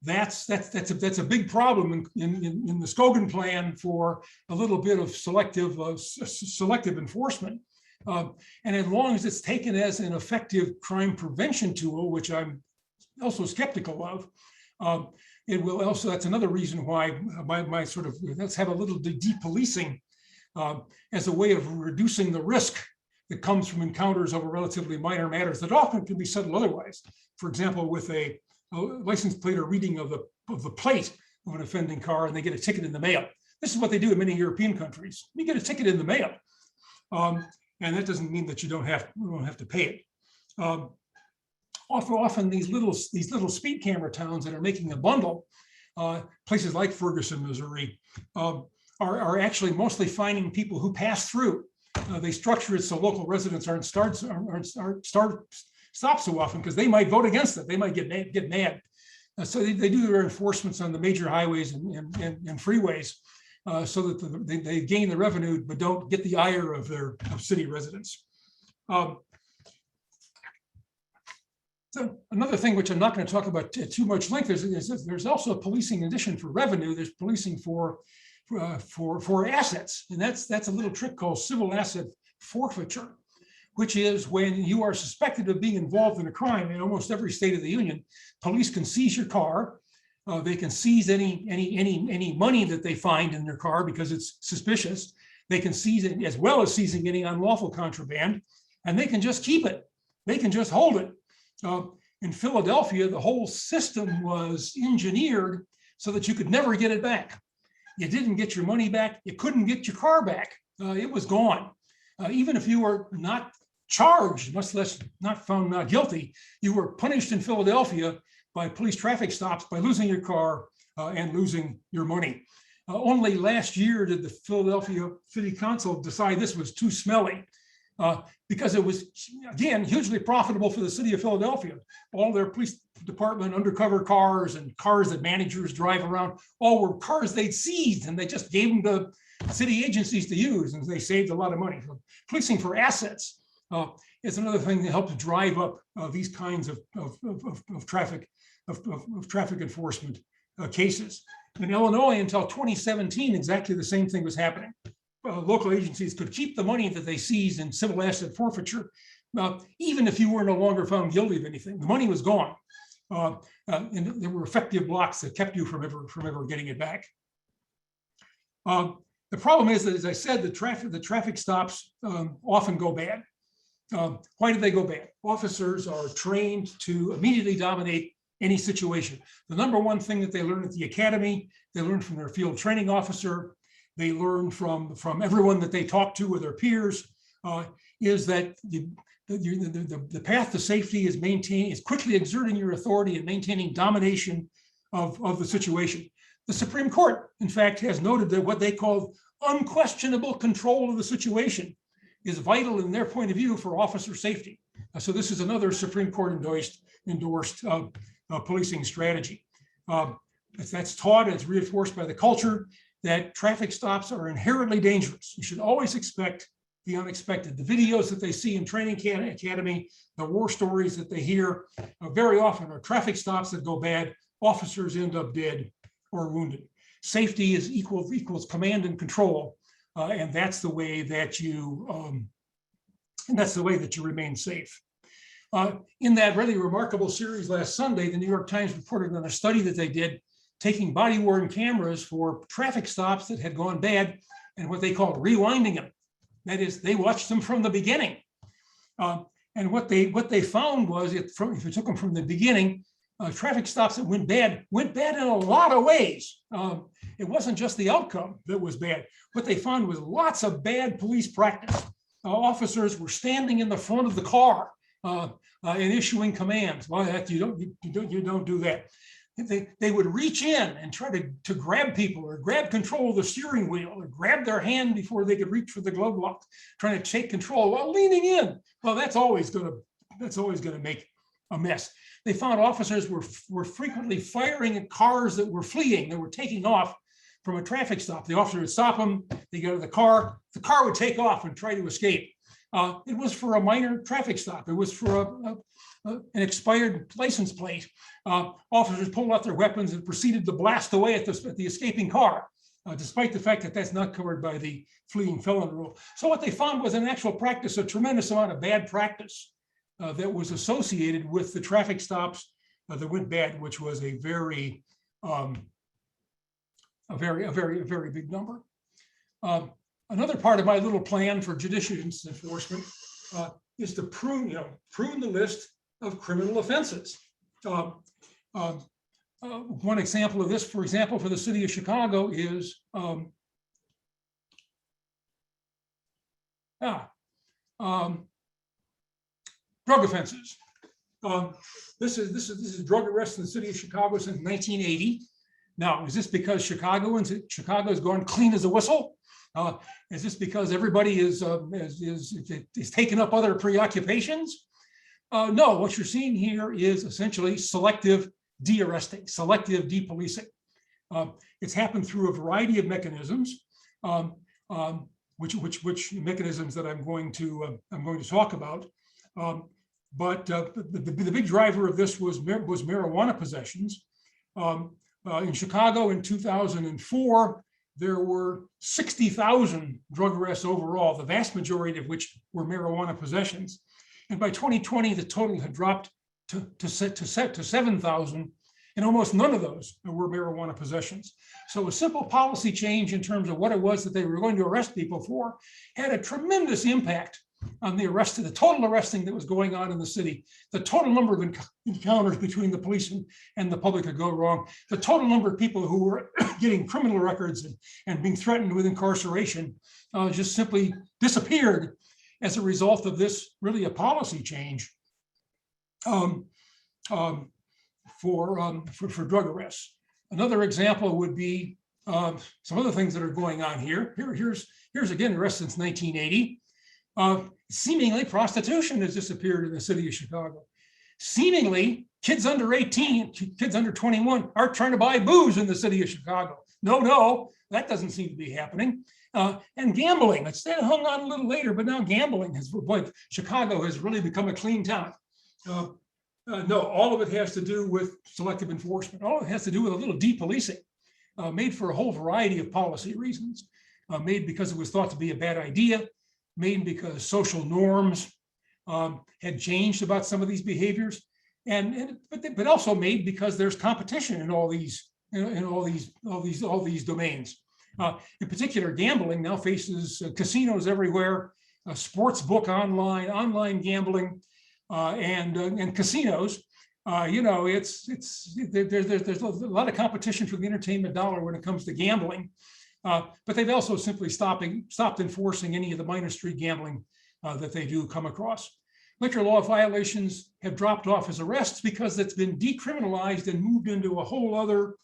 that's a big problem in the Skogan plan for a little bit of selective enforcement. And as long as it's taken as an effective crime prevention tool, which I'm also skeptical of, it will also, that's another reason why my sort of, let's have a little depolicing as a way of reducing the risk that comes from encounters over relatively minor matters that often can be settled otherwise. For example, with a license plate or reading of the plate of an offending car, and they get a ticket in the mail. This is what they do in many European countries. You get a ticket in the mail, and that doesn't mean that you don't have to pay it. Often these little speed camera towns that are making a bundle, places like Ferguson, Missouri, are actually mostly finding people who pass through. They structure it so local residents aren't stopped so often because they might vote against it. They might get mad. So they do their enforcements on the major highways and freeways so that they gain the revenue but don't get the ire of city residents. So another thing which I'm not going to talk about too much length is there's also policing in addition for revenue. There's policing for assets, and that's a little trick called civil asset forfeiture, which is when you are suspected of being involved in a crime. In almost every state of the union, police can seize your car. They can seize any money that they find in their car because it's suspicious. They can seize it as well as seizing any unlawful contraband, and they can just keep it. They can just hold it. In Philadelphia, the whole system was engineered so that you could never get it back. You didn't get your money back. You couldn't get your car back. It was gone. Even if you were not charged, much less not found not guilty, you were punished in Philadelphia by police traffic stops by losing your car and losing your money. Only last year did the Philadelphia City Council decide this was too smelly. Because it was, again, hugely profitable for the city of Philadelphia. All their police Department undercover cars and cars that managers drive around, all were cars they'd seized, and they just gave them to city agencies to use, and they saved a lot of money. So policing for assets is another thing that helps drive up these kinds of traffic enforcement cases. In Illinois, until 2017, exactly the same thing was happening. Local agencies could keep the money that they seized in civil asset forfeiture, even if you were no longer found guilty of anything. The money was gone. And there were effective blocks that kept you from ever getting it back. The problem is that, as I said, the traffic stops often go bad. Why do they go bad? Officers are trained to immediately dominate any situation. The number one thing that they learn at the academy, they learn from their field training officer, they learn from everyone that they talk to with their peers, is that the path to safety is quickly exerting your authority and maintaining domination of the situation. The Supreme Court, in fact, has noted that what they call unquestionable control of the situation is vital in their point of view for officer safety. So this is another Supreme Court endorsed policing strategy. That's taught and it's reinforced by the culture that traffic stops are inherently dangerous. You should always expect the unexpected. The videos that they see in training academy, the war stories that they hear, very often are traffic stops that go bad. Officers end up dead or wounded. Safety is equals command and control, and that's the way that you remain safe. In that really remarkable series last Sunday, the New York Times reported on a study that they did, taking body-worn cameras for traffic stops that had gone bad, and what they called rewinding them. That is, they watched them from the beginning. And what they found was, if you took them from the beginning, traffic stops that went bad in a lot of ways. It wasn't just the outcome that was bad. What they found was lots of bad police practice. Officers were standing in the front of the car and issuing commands. Well, you don't do that. They would reach in and try to grab people or grab control of the steering wheel or grab their hand before they could reach for the glove box, trying to take control while leaning in. Well, that's always going to make a mess. They found officers were frequently firing at cars that were fleeing, that were taking off from a traffic stop. The officer would stop them, they go to the car would take off and try to escape. It was for a minor traffic stop. It was for an expired license plate. Officers pulled out their weapons and proceeded to blast away at the escaping car, despite the fact that that's not covered by the fleeing felon rule. So what they found was, in actual practice, a tremendous amount of bad practice that was associated with the traffic stops that went bad, which was a very big number. Another part of my little plan for judicious enforcement is to prune the list of criminal offenses. One example of this, for example, for the city of Chicago is drug offenses. This is drug arrests in the city of Chicago since 1980. Now, is this because Chicago has gone clean as a whistle? Is this because everybody is taking up other preoccupations? No, what you're seeing here is essentially selective de-arresting, selective de-policing. It's happened through a variety of mechanisms, which mechanisms that I'm going to talk about. But the big driver of this was marijuana possessions. In Chicago in 2004, there were 60,000 drug arrests overall, the vast majority of which were marijuana possessions. And by 2020, the total had dropped to 7,000, and almost none of those were marijuana possessions. So a simple policy change in terms of what it was that they were going to arrest people for had a tremendous impact on the total arresting that was going on in the city, the total number of encounters between the police and the public that go wrong, the total number of people who were getting criminal records and being threatened with incarceration just simply disappeared as a result of this, really a policy change for drug arrests. Another example would be some other things that are going on here. Here's again arrests since 1980. Seemingly prostitution has disappeared in the city of Chicago. Seemingly Kids under 18, kids under 21 are trying to buy booze in the city of Chicago. No, that doesn't seem to be happening. And gambling, it's hung on a little later, but now gambling has, boy, Chicago has really become a clean town. No, all of it has to do with selective enforcement. All of it has to do with a little depolicing, made for a whole variety of policy reasons, made because it was thought to be a bad idea, made because social norms had changed about some of these behaviors, but also made because there's competition in all these domains. In particular, gambling now faces casinos everywhere, sports book online gambling, and casinos. There's a lot of competition for the entertainment dollar when it comes to gambling, but they've also simply stopped enforcing any of the minor street gambling that they do come across. Liquor law violations have dropped off as arrests because it's been decriminalized and moved into a whole other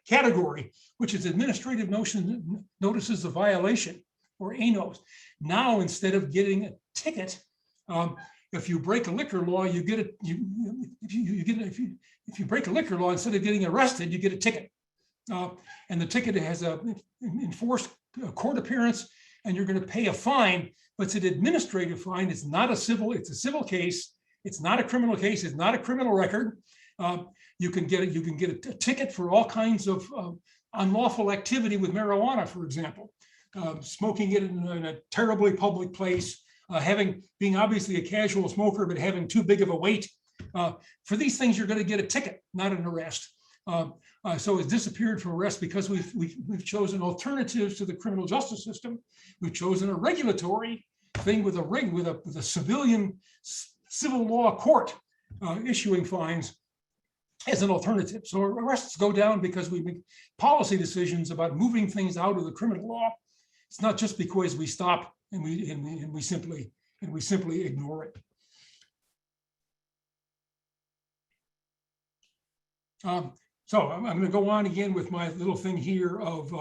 category, which is administrative notices of violation, or ANOs. Now, instead of getting a ticket, if you break a liquor law, you get it. If you break a liquor law, instead of getting arrested, you get a ticket, and the ticket has an enforced court appearance, and you're going to pay a fine. But it's an administrative fine. It's not a civil. It's a civil case. It's not a criminal case. It's not a criminal record. You can get a ticket for all kinds of unlawful activity with marijuana, for example, smoking it in a terribly public place, being obviously a casual smoker, but having too big of a weight. For these things, you're going to get a ticket, not an arrest. So it's disappeared from arrest because we've chosen alternatives to the criminal justice system. We've chosen a regulatory thing with a civilian civil law court issuing fines as an alternative. So arrests go down because we make policy decisions about moving things out of the criminal law. It's not just because we stop and we simply ignore it. So I'm going to go on again with my little thing here of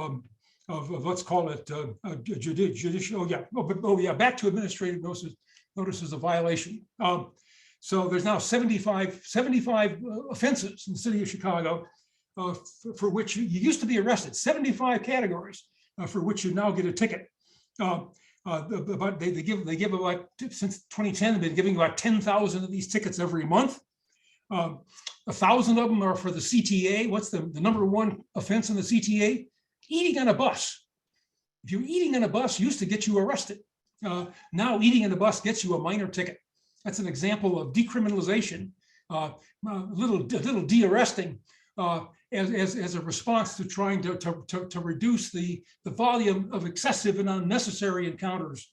let's call it judicial. Back to administrative notices of violation. So there's now 75 offenses in the city of Chicago for which you used to be arrested. 75 categories for which you now get a ticket. They give about, since 2010, they've been giving about 10,000 of these tickets every month. 1,000 of them are for the CTA. What's the number one offense in the CTA? Eating on a bus. If you're eating on a bus, used to get you arrested. Now eating on a bus gets you a minor ticket. That's an example of decriminalization, a little de-arresting as a response to trying to reduce the volume of excessive and unnecessary encounters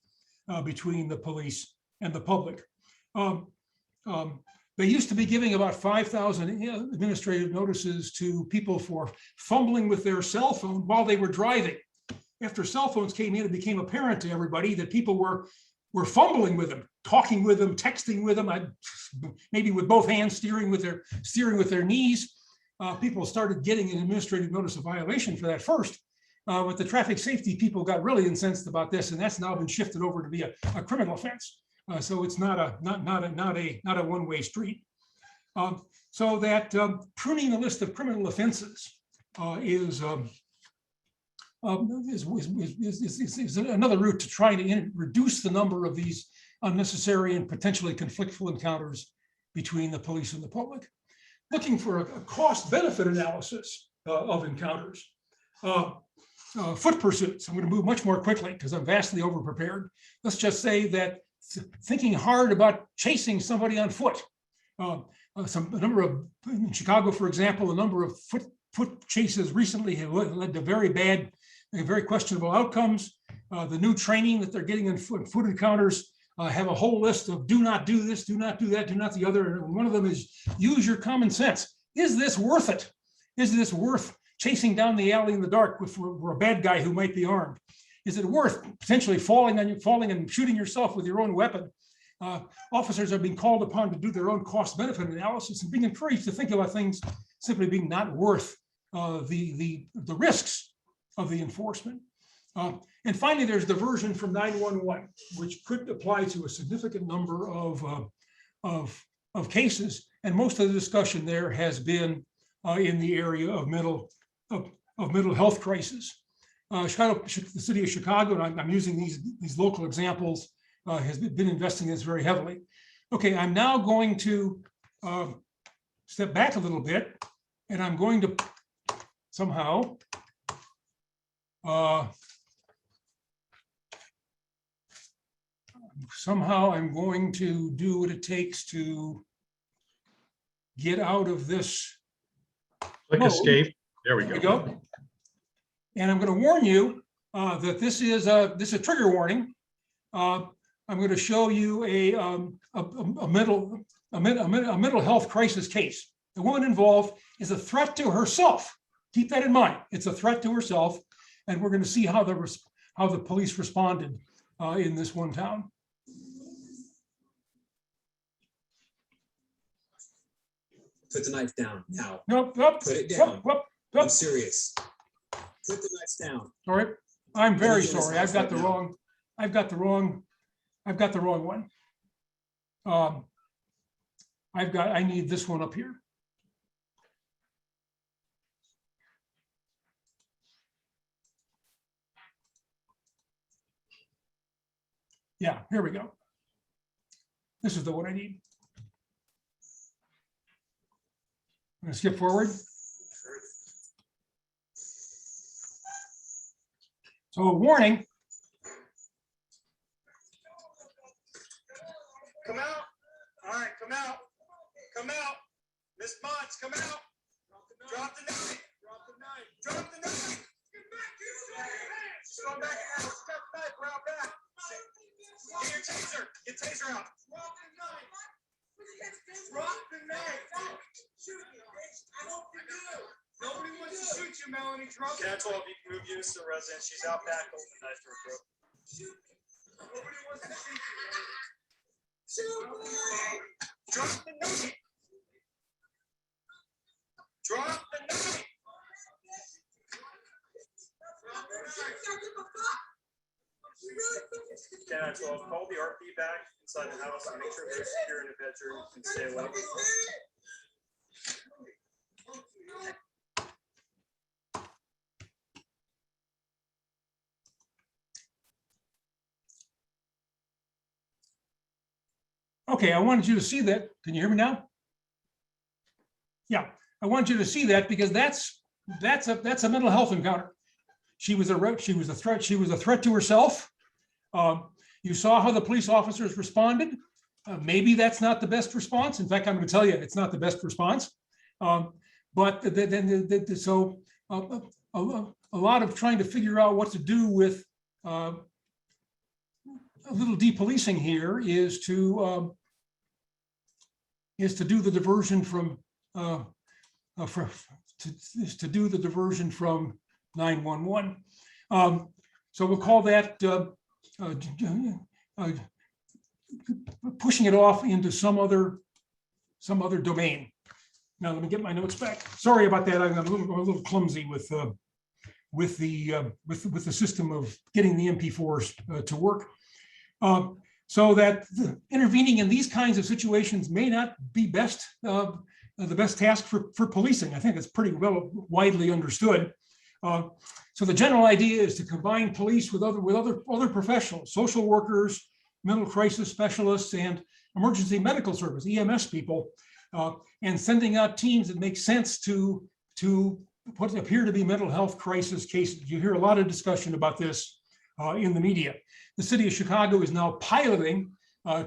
between the police and the public. They used to be giving about 5,000 administrative notices to people for fumbling with their cell phone while they were driving. After cell phones came in, it became apparent to everybody that people were fumbling with them, talking with them, texting with them, maybe with both hands, steering with their knees. People started getting an administrative notice of violation for that first. But the traffic safety people got really incensed about this, and that's now been shifted over to be a criminal offense. So it's not a one-way street. So that pruning the list of criminal offenses is another route to try to reduce the number of these unnecessary and potentially conflictful encounters between the police and the public. Looking for a cost-benefit analysis of encounters. Foot pursuits. I'm going to move much more quickly because I'm vastly over-prepared. Let's just say that thinking hard about chasing somebody on foot. In Chicago, for example, a number of foot chases recently have led to very questionable outcomes. The new training that they're getting in foot encounters have a whole list of do not do this, do not do that, do not the other. And one of them is use your common sense. Is this worth it? Is this worth chasing down the alley in the dark for a bad guy who might be armed? Is it worth potentially falling and shooting yourself with your own weapon? Officers are being called upon to do their own cost-benefit analysis and being encouraged to think about things simply being not worth the risks of the enforcement. And finally, there's diversion from 911, which could apply to a significant number of of cases, and most of the discussion there has been in the area of mental health crisis. Chicago, the city of Chicago, and I'm using these local examples, has been investing in this very heavily. Okay, I'm now going to step back a little bit, and I'm going to somehow I'm going to do what it takes to get out of this. Click mode. escape. There we There we go. go. And I'm going to warn you that this is a trigger warning. I'm going to show you a mental health crisis case. The woman involved is a threat to herself. Keep that in mind. It's a threat to herself, and we're going to see how the police responded in this one town. Put the knife down now. Nope. Put it down. Nope. I'm serious. Put the knife down. All right. I'm very What are you doing sorry. this I've got right the now? wrong. I've got the wrong one. I need this one up here. Yeah, here we go. This is the one I need. I'm going to skip forward. So a warning. Come out. All right, come out. Come out. Miss Mons, come out. Drop the knife. Drop the knife. Drop the knife. Get back here. She's going back in. She's got the knife. We're out back. Get your taser. Get taser out. Drop the knife. Drop the knife. Shoot me, bitch. I hope you do. Nobody wants to shoot you, Melanie. Drop it. 10-12, you can move units to the residence. She's out back. Hold the knife to her throat. Shoot me. Nobody wants to shoot you, Melanie. Shoot me. Drop the knife. Drop the knife. Drop the knife. 10-12, call the RP back inside the house and make sure they're secure in the bedroom and stay away. Okay, I wanted you to see that. Can you hear me now? Yeah, I want you to see that because that's a mental health encounter. She was a threat. She was a threat to herself. You saw how the police officers responded. Maybe that's not the best response. In fact, I'm going to tell you it's not the best response. But so a lot of trying to figure out what to do with a little depolicing here is to do the diversion from 911. So we'll call that pushing it off into some other domain. Now let me get my notes back. Sorry about that. I'm a little clumsy with the system of getting the MP4s to work. So that intervening in these kinds of situations may not be the best task for policing. I think it's pretty well widely understood. So the general idea is to combine police with other professionals, social workers, mental crisis specialists, and emergency medical service, EMS people, and sending out teams that make sense to what appear to be mental health crisis cases. You hear a lot of discussion about this in the media. The city of Chicago is now piloting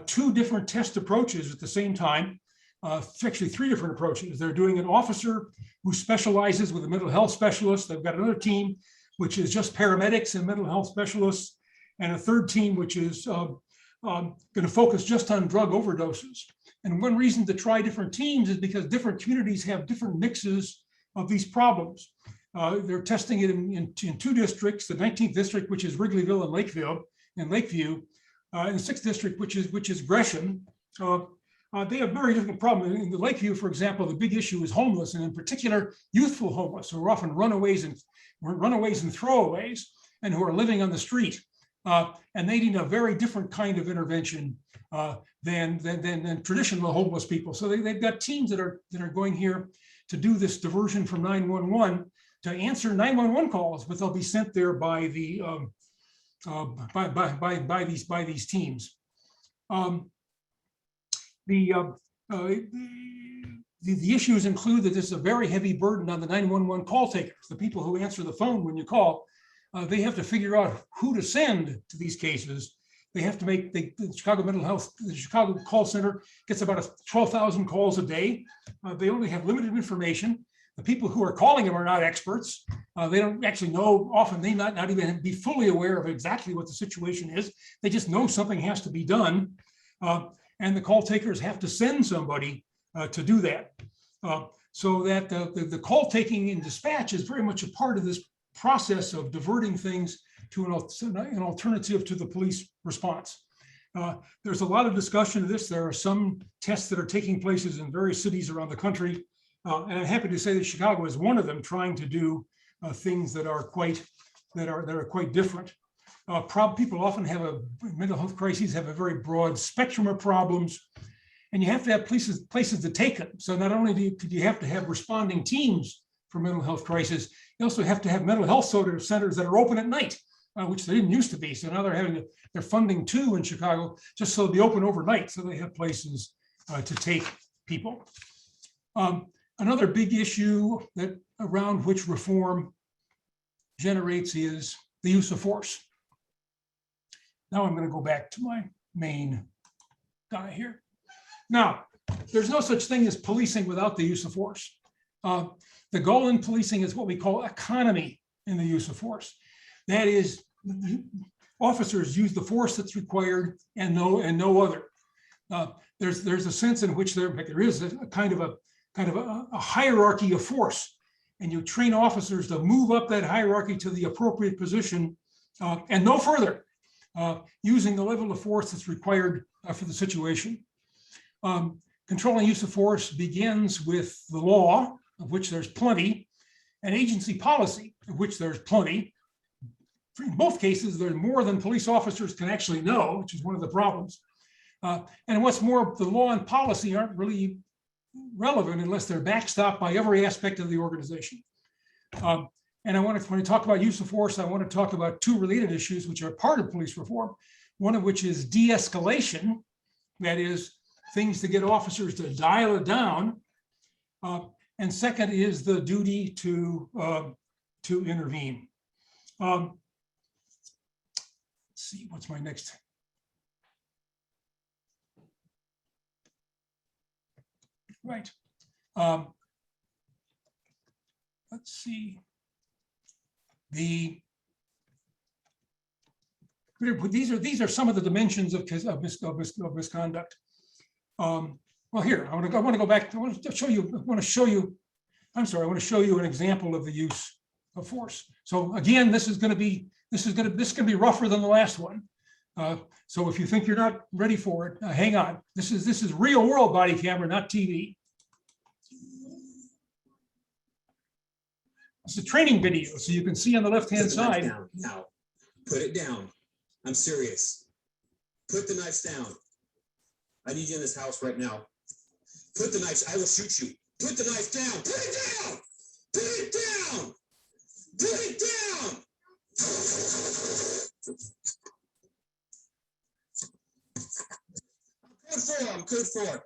2 different test approaches at the same time. Actually 3 different approaches. They're doing an officer who specializes with a mental health specialist. They've got another team, which is just paramedics and mental health specialists, and a third team, which is going to focus just on drug overdoses. And one reason to try different teams is because different communities have different mixes of these problems. They're testing it in 2 districts, the 19th district, which is Wrigleyville and Lakeview, and the 6th district, which is Gresham. They have very different problems. In the Lakeview, for example, the big issue is homeless, and in particular, youthful homeless, who are often runaways and throwaways, and who are living on the street. and they need a very different kind of intervention than traditional homeless people. So they've got teams that are going here to do this diversion from 911 to answer 911 calls, but they'll be sent there by the by these teams. The issues include that there's a very heavy burden on the 911 call takers, the people who answer the phone when you call. They have to figure out who to send to these cases. They have to make the Chicago Mental Health, the Chicago call center gets about 12,000 calls a day. They only have limited information. The people who are calling them are not experts. They don't actually know, often they not even be fully aware of exactly what the situation is. They just know something has to be done. And the call takers have to send somebody to do that. So that the call taking and dispatch is very much a part of this process of diverting things to an alternative to the police response. There's a lot of discussion of this. There are some tests that are taking places in various cities around the country. And I'm happy to say that Chicago is one of them, trying to do things that are quite different. People often have mental health crises have a very broad spectrum of problems, and you have to have places to take them. So not only do you have to have responding teams for mental health crisis, you also have to have mental health centers that are open at night, which they didn't used to be. So now they're funding 2 in Chicago just so they'll be open overnight, so they have places to take people. Another big issue that around which reform generates is the use of force. Now I'm going to go back to my main guy here. Now, there's no such thing as policing without the use of force. The goal in policing is what we call economy in the use of force. That is, officers use the force that's required and no other. There's a sense in which there is a kind of a hierarchy of force, and you train officers to move up that hierarchy to the appropriate position and no further, using the level of force that's required for the situation. Controlling use of force begins with the law, of which there's plenty, and agency policy, of which there's plenty. In both cases, there's more than police officers can actually know, which is one of the problems. And what's more, the law and policy aren't really relevant unless they're backstopped by every aspect of the organization. And when I talk about use of force, I want to talk about 2 related issues, which are part of police reform. One of which is de-escalation, that is, things to get officers to dial it down. And second is the duty to intervene. Let's see, what's my next? Right. Let's see. These are some of the dimensions of misconduct. Well, here I want to go back. I want to show you an example of the use of force. So again, this is going to be rougher than the last one. So if you think you're not ready for it, hang on. This is real world body camera, not TV. It's a training video, so you can see on the left-hand side. Down now. Put it down. I'm serious. Put the knives down. I need you in this house right now. Put the knives. I will shoot you. Put the knife down. Put it down. Put it down. Put it down. I'm good for it.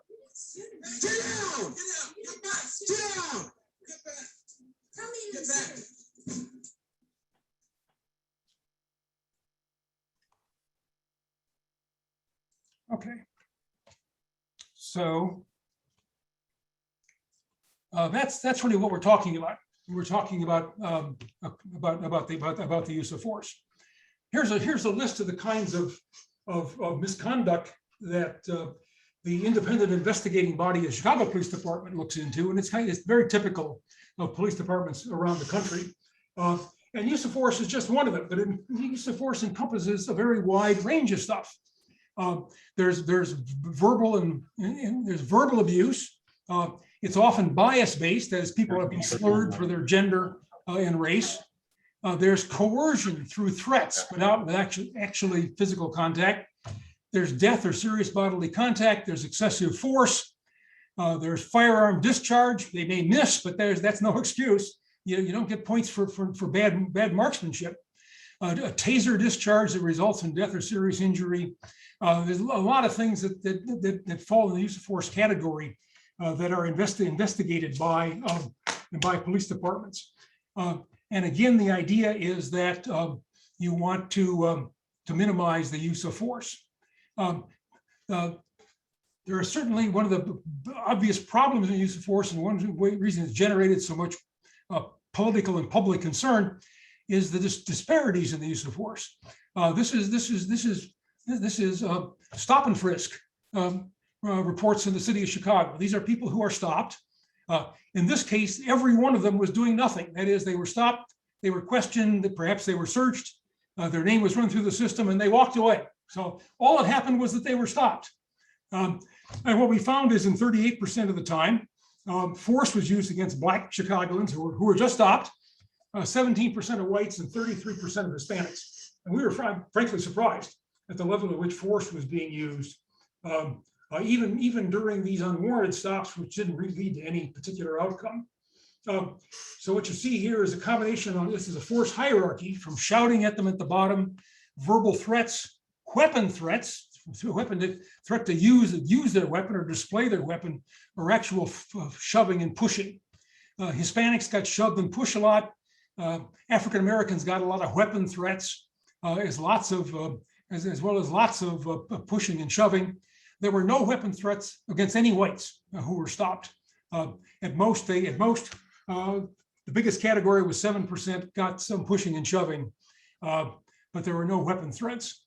Get down. Get back. Get down. Get back. Get back. Okay. So that's really what we're talking about. We're talking about the use of force. Here's a list of the kinds of misconduct that the independent investigating body of the Chicago Police Department looks into, and it's very typical of police departments around the country. And use of force is just one of them, but use of force encompasses a very wide range of stuff. There's verbal and there's verbal abuse. It's often bias-based, as people are being slurred for their gender and race. There's coercion through threats without actually physical contact. There's death or serious bodily contact. There's excessive force. There's firearm discharge. They may miss, but that's no excuse. You don't get points for bad marksmanship. A taser discharge that results in death or serious injury. There's a lot of things that fall in the use of force category that are investigated by police departments. And again, the idea is that you want to minimize the use of force. There are certainly one of the obvious problems in the use of force, and one reason it's generated so much political and public concern is the disparities in the use of force. This is stop and frisk reports in the city of Chicago. These are people who are stopped. In this case, every one of them was doing nothing. That is, they were stopped, they were questioned, perhaps they were searched, their name was run through the system, and they walked away. So all that happened was that they were stopped. And what we found is in 38% of the time, force was used against Black Chicagoans who were just stopped, 17% of whites and 33% of Hispanics. And we were frankly surprised at the level at which force was being used, even during these unwarranted stops, which didn't really lead to any particular outcome. So what you see here is a combination on this is a force hierarchy from shouting at them at the bottom, verbal threats, weapon threats, threat to use their weapon or display their weapon, or actual shoving and pushing. Hispanics got shoved and pushed a lot. African Americans got a lot of weapon threats, as well as lots of pushing and shoving. There were no weapon threats against any whites who were stopped. At most, the biggest category was 7% got some pushing and shoving, but there were no weapon threats.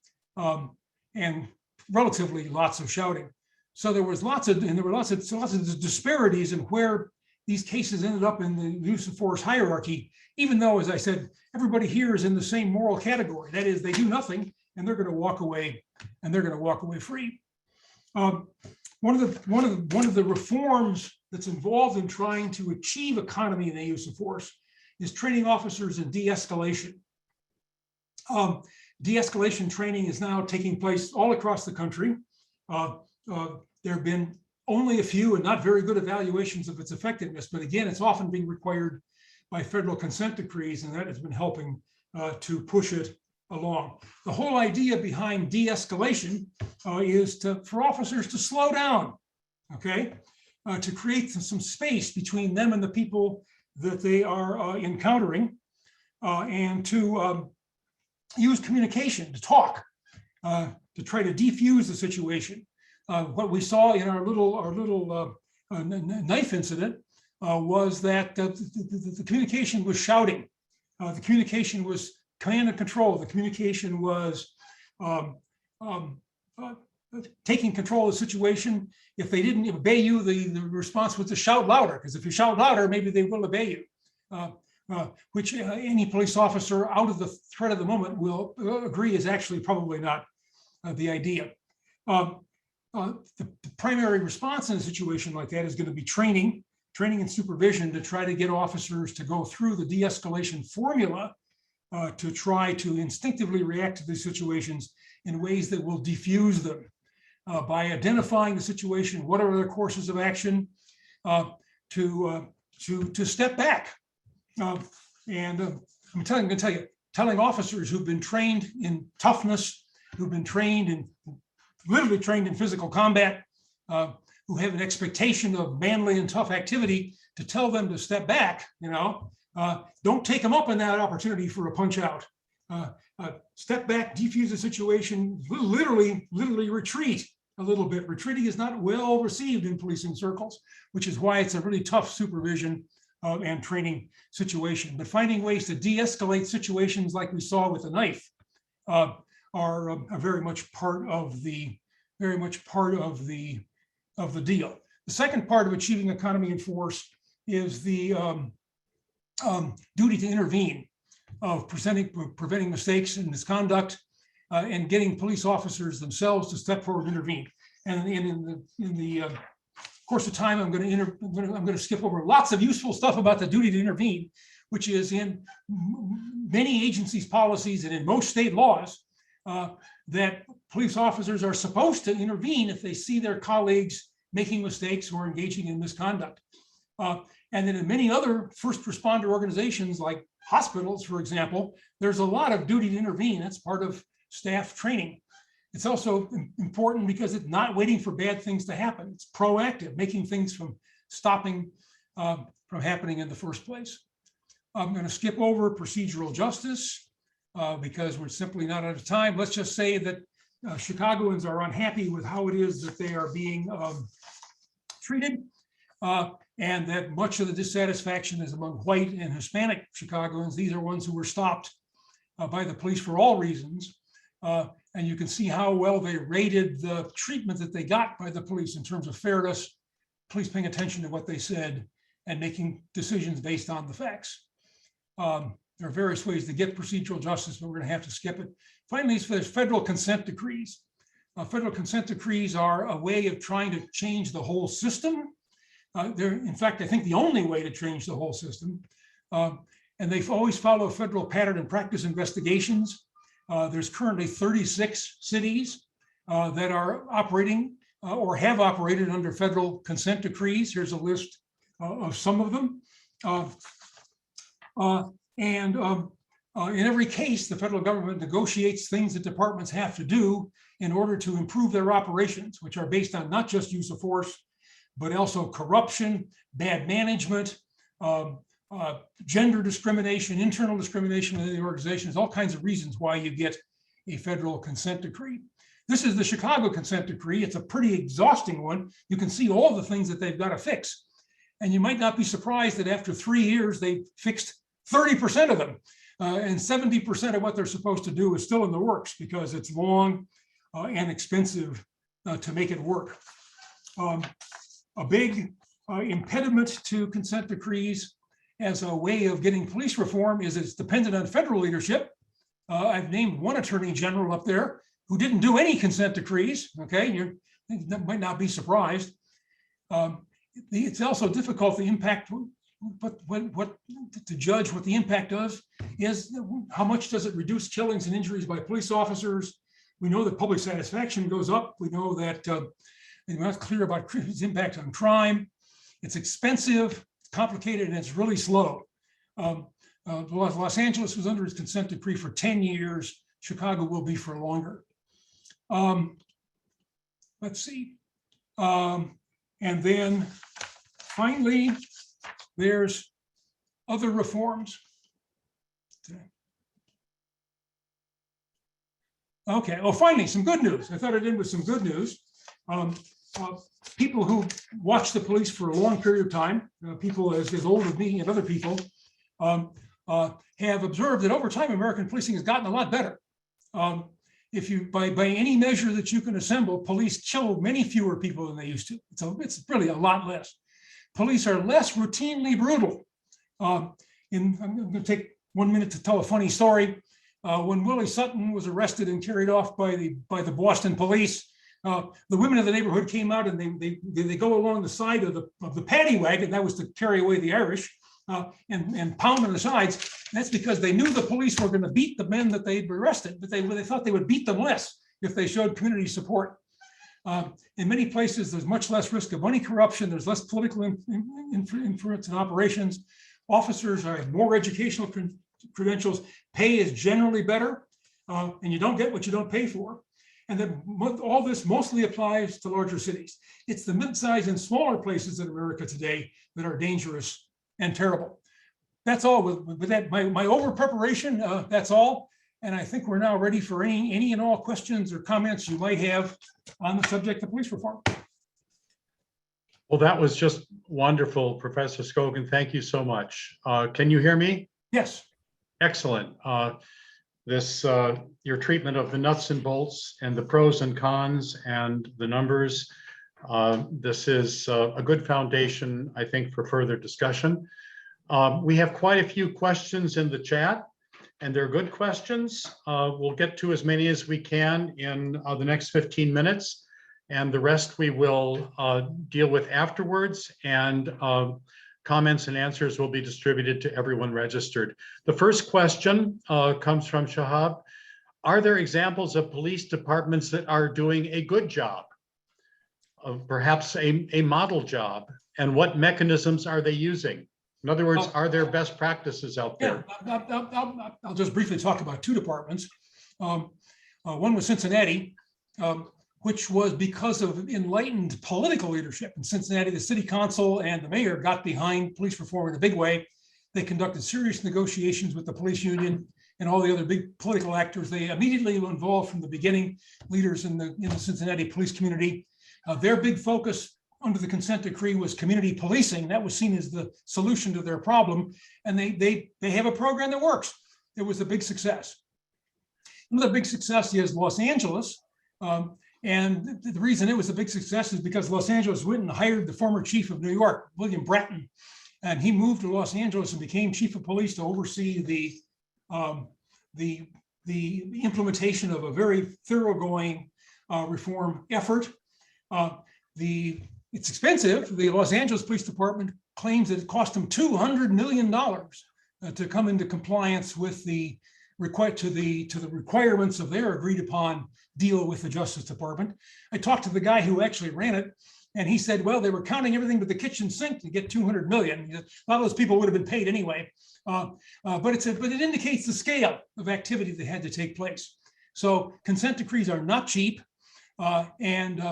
And relatively lots of shouting. So there were lots of disparities in where these cases ended up in the use of force hierarchy, even though, as I said, everybody here is in the same moral category. That is, they do nothing and they're going to walk away, and they're going to walk away free. One of the reforms that's involved in trying to achieve economy in the use of force is training officers in de-escalation. De-escalation training is now taking place all across the country. There have been only a few and not very good evaluations of its effectiveness, but again, it's often being required by federal consent decrees, and that has been helping to push it along. The whole idea behind de-escalation is for officers to slow down, okay? To create some space between them and the people that they are encountering, and to use communication, to talk, to try to defuse the situation. What we saw in our little knife incident was that the communication was shouting. The communication was command and control. The communication was taking control of the situation. If they didn't obey you, the response was to shout louder, because if you shout louder, maybe they will obey you. Which any police officer out of the threat of the moment will agree is actually probably not the idea. The primary response in a situation like that is going to be training and supervision to try to get officers to go through the de-escalation formula to try to instinctively react to these situations in ways that will defuse them by identifying the situation, what are their courses of action, to step back. I'm going to tell you, telling officers who've been trained in toughness, who've been literally trained in physical combat, who have an expectation of manly and tough activity, to tell them to step back, don't take them up on that opportunity for a punch out. Step back, defuse the situation, literally retreat a little bit. Retreating is not well received in policing circles, which is why it's a really tough supervision and training situation. But finding ways to de-escalate situations like we saw with the knife are very much part of the deal. The second part of achieving economy and force is the duty to intervene, of preventing mistakes and misconduct, and getting police officers themselves to step forward and intervene. And in the course of time, I'm going to skip over lots of useful stuff about the duty to intervene. which is in many agencies' policies and in most state laws, that police officers are supposed to intervene if they see their colleagues making mistakes or engaging in misconduct. And then in many other first responder organizations like hospitals, for example, there's a lot of duty to intervene. That's part of staff training. It's also important because it's not waiting for bad things to happen. It's proactive, making things from stopping from happening in the first place. I'm going to skip over procedural justice because we're simply not out of time. Let's just say that Chicagoans are unhappy with how it is that they are being treated, and that much of the dissatisfaction is among white and Hispanic Chicagoans. These are ones who were stopped by the police for all reasons. And you can see how well they rated the treatment that they got by the police in terms of fairness, police paying attention to what they said and making decisions based on the facts. There are various ways to get procedural justice, but we're going to have to skip it. Finally, there's federal consent decrees. Federal consent decrees are a way of trying to change the whole system. They're, in fact, I think the only way to change the whole system. And they always follow federal pattern and practice investigations. There's currently 36 cities that are operating or have operated under federal consent decrees. Here's a list of some of them. In every case, the federal government negotiates things that departments have to do in order to improve their operations, which are based on not just use of force, but also corruption, bad management, gender discrimination, internal discrimination within the organization. There's all kinds of reasons why you get a federal consent decree. This is the Chicago consent decree. It's a pretty exhausting one. You can see all the things that they've got to fix. And you might not be surprised that after 3 years, they've fixed 30% of them. And 70% of what they're supposed to do is still in the works because it's long and expensive to make it work. A big impediment to consent decrees as a way of getting police reform is it's dependent on federal leadership. I've named one attorney general up there who didn't do any consent decrees. Okay, you might not be surprised. It's also difficult to impact, what to judge what the impact does is how much does it reduce killings and injuries by police officers. We know that public satisfaction goes up. We know that we're not clear about its impact on crime. It's expensive, it's complicated, and it's really slow. Los Angeles was under its consent decree for 10 years. Chicago will be for longer. Let's see. And then finally, there's other reforms. Okay, oh, finally, some good news. I thought I'd end with some good news. People who watch the police for a long period of time, people as old as me and other people, have observed that over time, American policing has gotten a lot better. If you, by any measure that you can assemble, police kill many fewer people than they used to. It's really a lot less. Police are less routinely brutal. I'm going to take 1 minute to tell a funny story. When Willie Sutton was arrested and carried off by the Boston police, the women of the neighborhood came out and they go along the side of the paddy wagon. That was to carry away the Irish, and pound on the sides. That's because they knew the police were going to beat the men that they'd arrested, but they thought they would beat them less if they showed community support. In many places, there's much less risk of money corruption. There's less political influence in operations. Officers have more educational credentials. Pay is generally better, and you don't get what you don't pay for. And then all this mostly applies to larger cities. It's the mid-sized and smaller places in America today that are dangerous and terrible. That's all. With that, my over preparation, that's all. And I think we're now ready for any and all questions or comments you might have on the subject of police reform. Well, that was just wonderful, Professor Skogan. Thank you so much. Can you hear me? Yes. Excellent. Your treatment of the nuts and bolts and the pros and cons and the numbers, this is a good foundation, I think, for further discussion. We have quite a few questions in the chat, and they're good questions. We'll get to as many as we can in the next 15 minutes, and the rest we will deal with afterwards and comments and answers will be distributed to everyone registered. The first question comes from Shahab. Are there examples of police departments that are doing a good job, of perhaps a model job? And what mechanisms are they using? In other words, are there best practices out there? Yeah, I'll just briefly talk about two departments. One was Cincinnati, which was because of enlightened political leadership in Cincinnati. The city council and the mayor got behind police reform in a big way. They conducted serious negotiations with the police union and all the other big political actors. They immediately were involved from the beginning, leaders in the Cincinnati police community. Their big focus under the consent decree was community policing. That was seen as the solution to their problem. And they have a program that works. It was a big success. Another big success is Los Angeles. And the reason it was a big success is because Los Angeles went and hired the former chief of New York, William Bratton. And he moved to Los Angeles and became chief of police to oversee the implementation of a very thoroughgoing reform effort. It's expensive. The Los Angeles Police Department claims that it cost them $200 million to come into compliance with the requirements of their agreed upon deal with the Justice Department. I talked to the guy who actually ran it, and he said, well, they were counting everything but the kitchen sink to get 200 million. A lot of those people would have been paid anyway. But it indicates the scale of activity that had to take place. So consent decrees are not cheap, and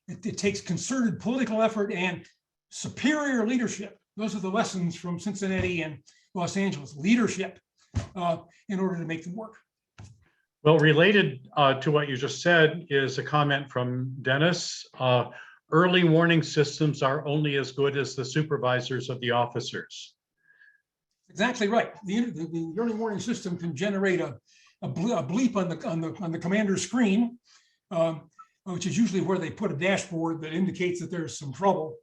it takes concerted political effort and superior leadership. Those are the lessons from Cincinnati and Los Angeles, leadership in order to make them work. Well, related to what you just said is a comment from Dennis. Early warning systems are only as good as the supervisors of the officers. Exactly right. The early warning system can generate a bleep on the commander's screen, which is usually where they put a dashboard that indicates that there's some trouble.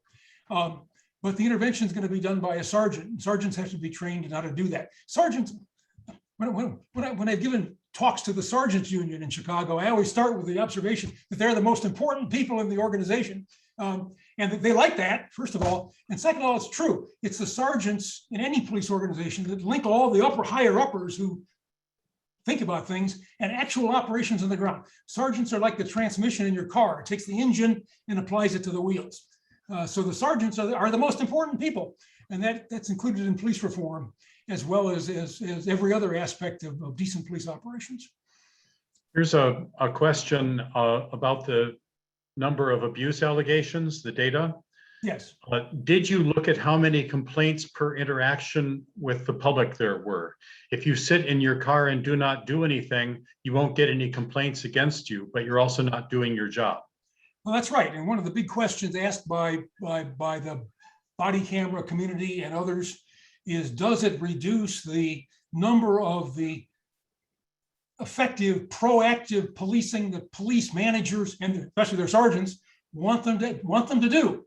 But the intervention is going to be done by a sergeant. Sergeants have to be trained in how to do that. Sergeants, when I've given talks to the Sergeants Union in Chicago, I always start with the observation that they're the most important people in the organization. And that they like that, first of all. And second of all, it's true. It's the sergeants in any police organization that link all the higher uppers who think about things and actual operations on the ground. Sergeants are like the transmission in your car. It takes the engine and applies it to the wheels. So the sergeants are the most important people. And that's included in police reform, as well as every other aspect of decent police operations. Here's a question about the number of abuse allegations, the data. Yes. Did you look at how many complaints per interaction with the public there were? If you sit in your car and do not do anything, you won't get any complaints against you, but you're also not doing your job. Well, that's right. And one of the big questions asked by the body camera community and others is, does it reduce the number of the effective, proactive policing that police managers and especially their sergeants want them to do?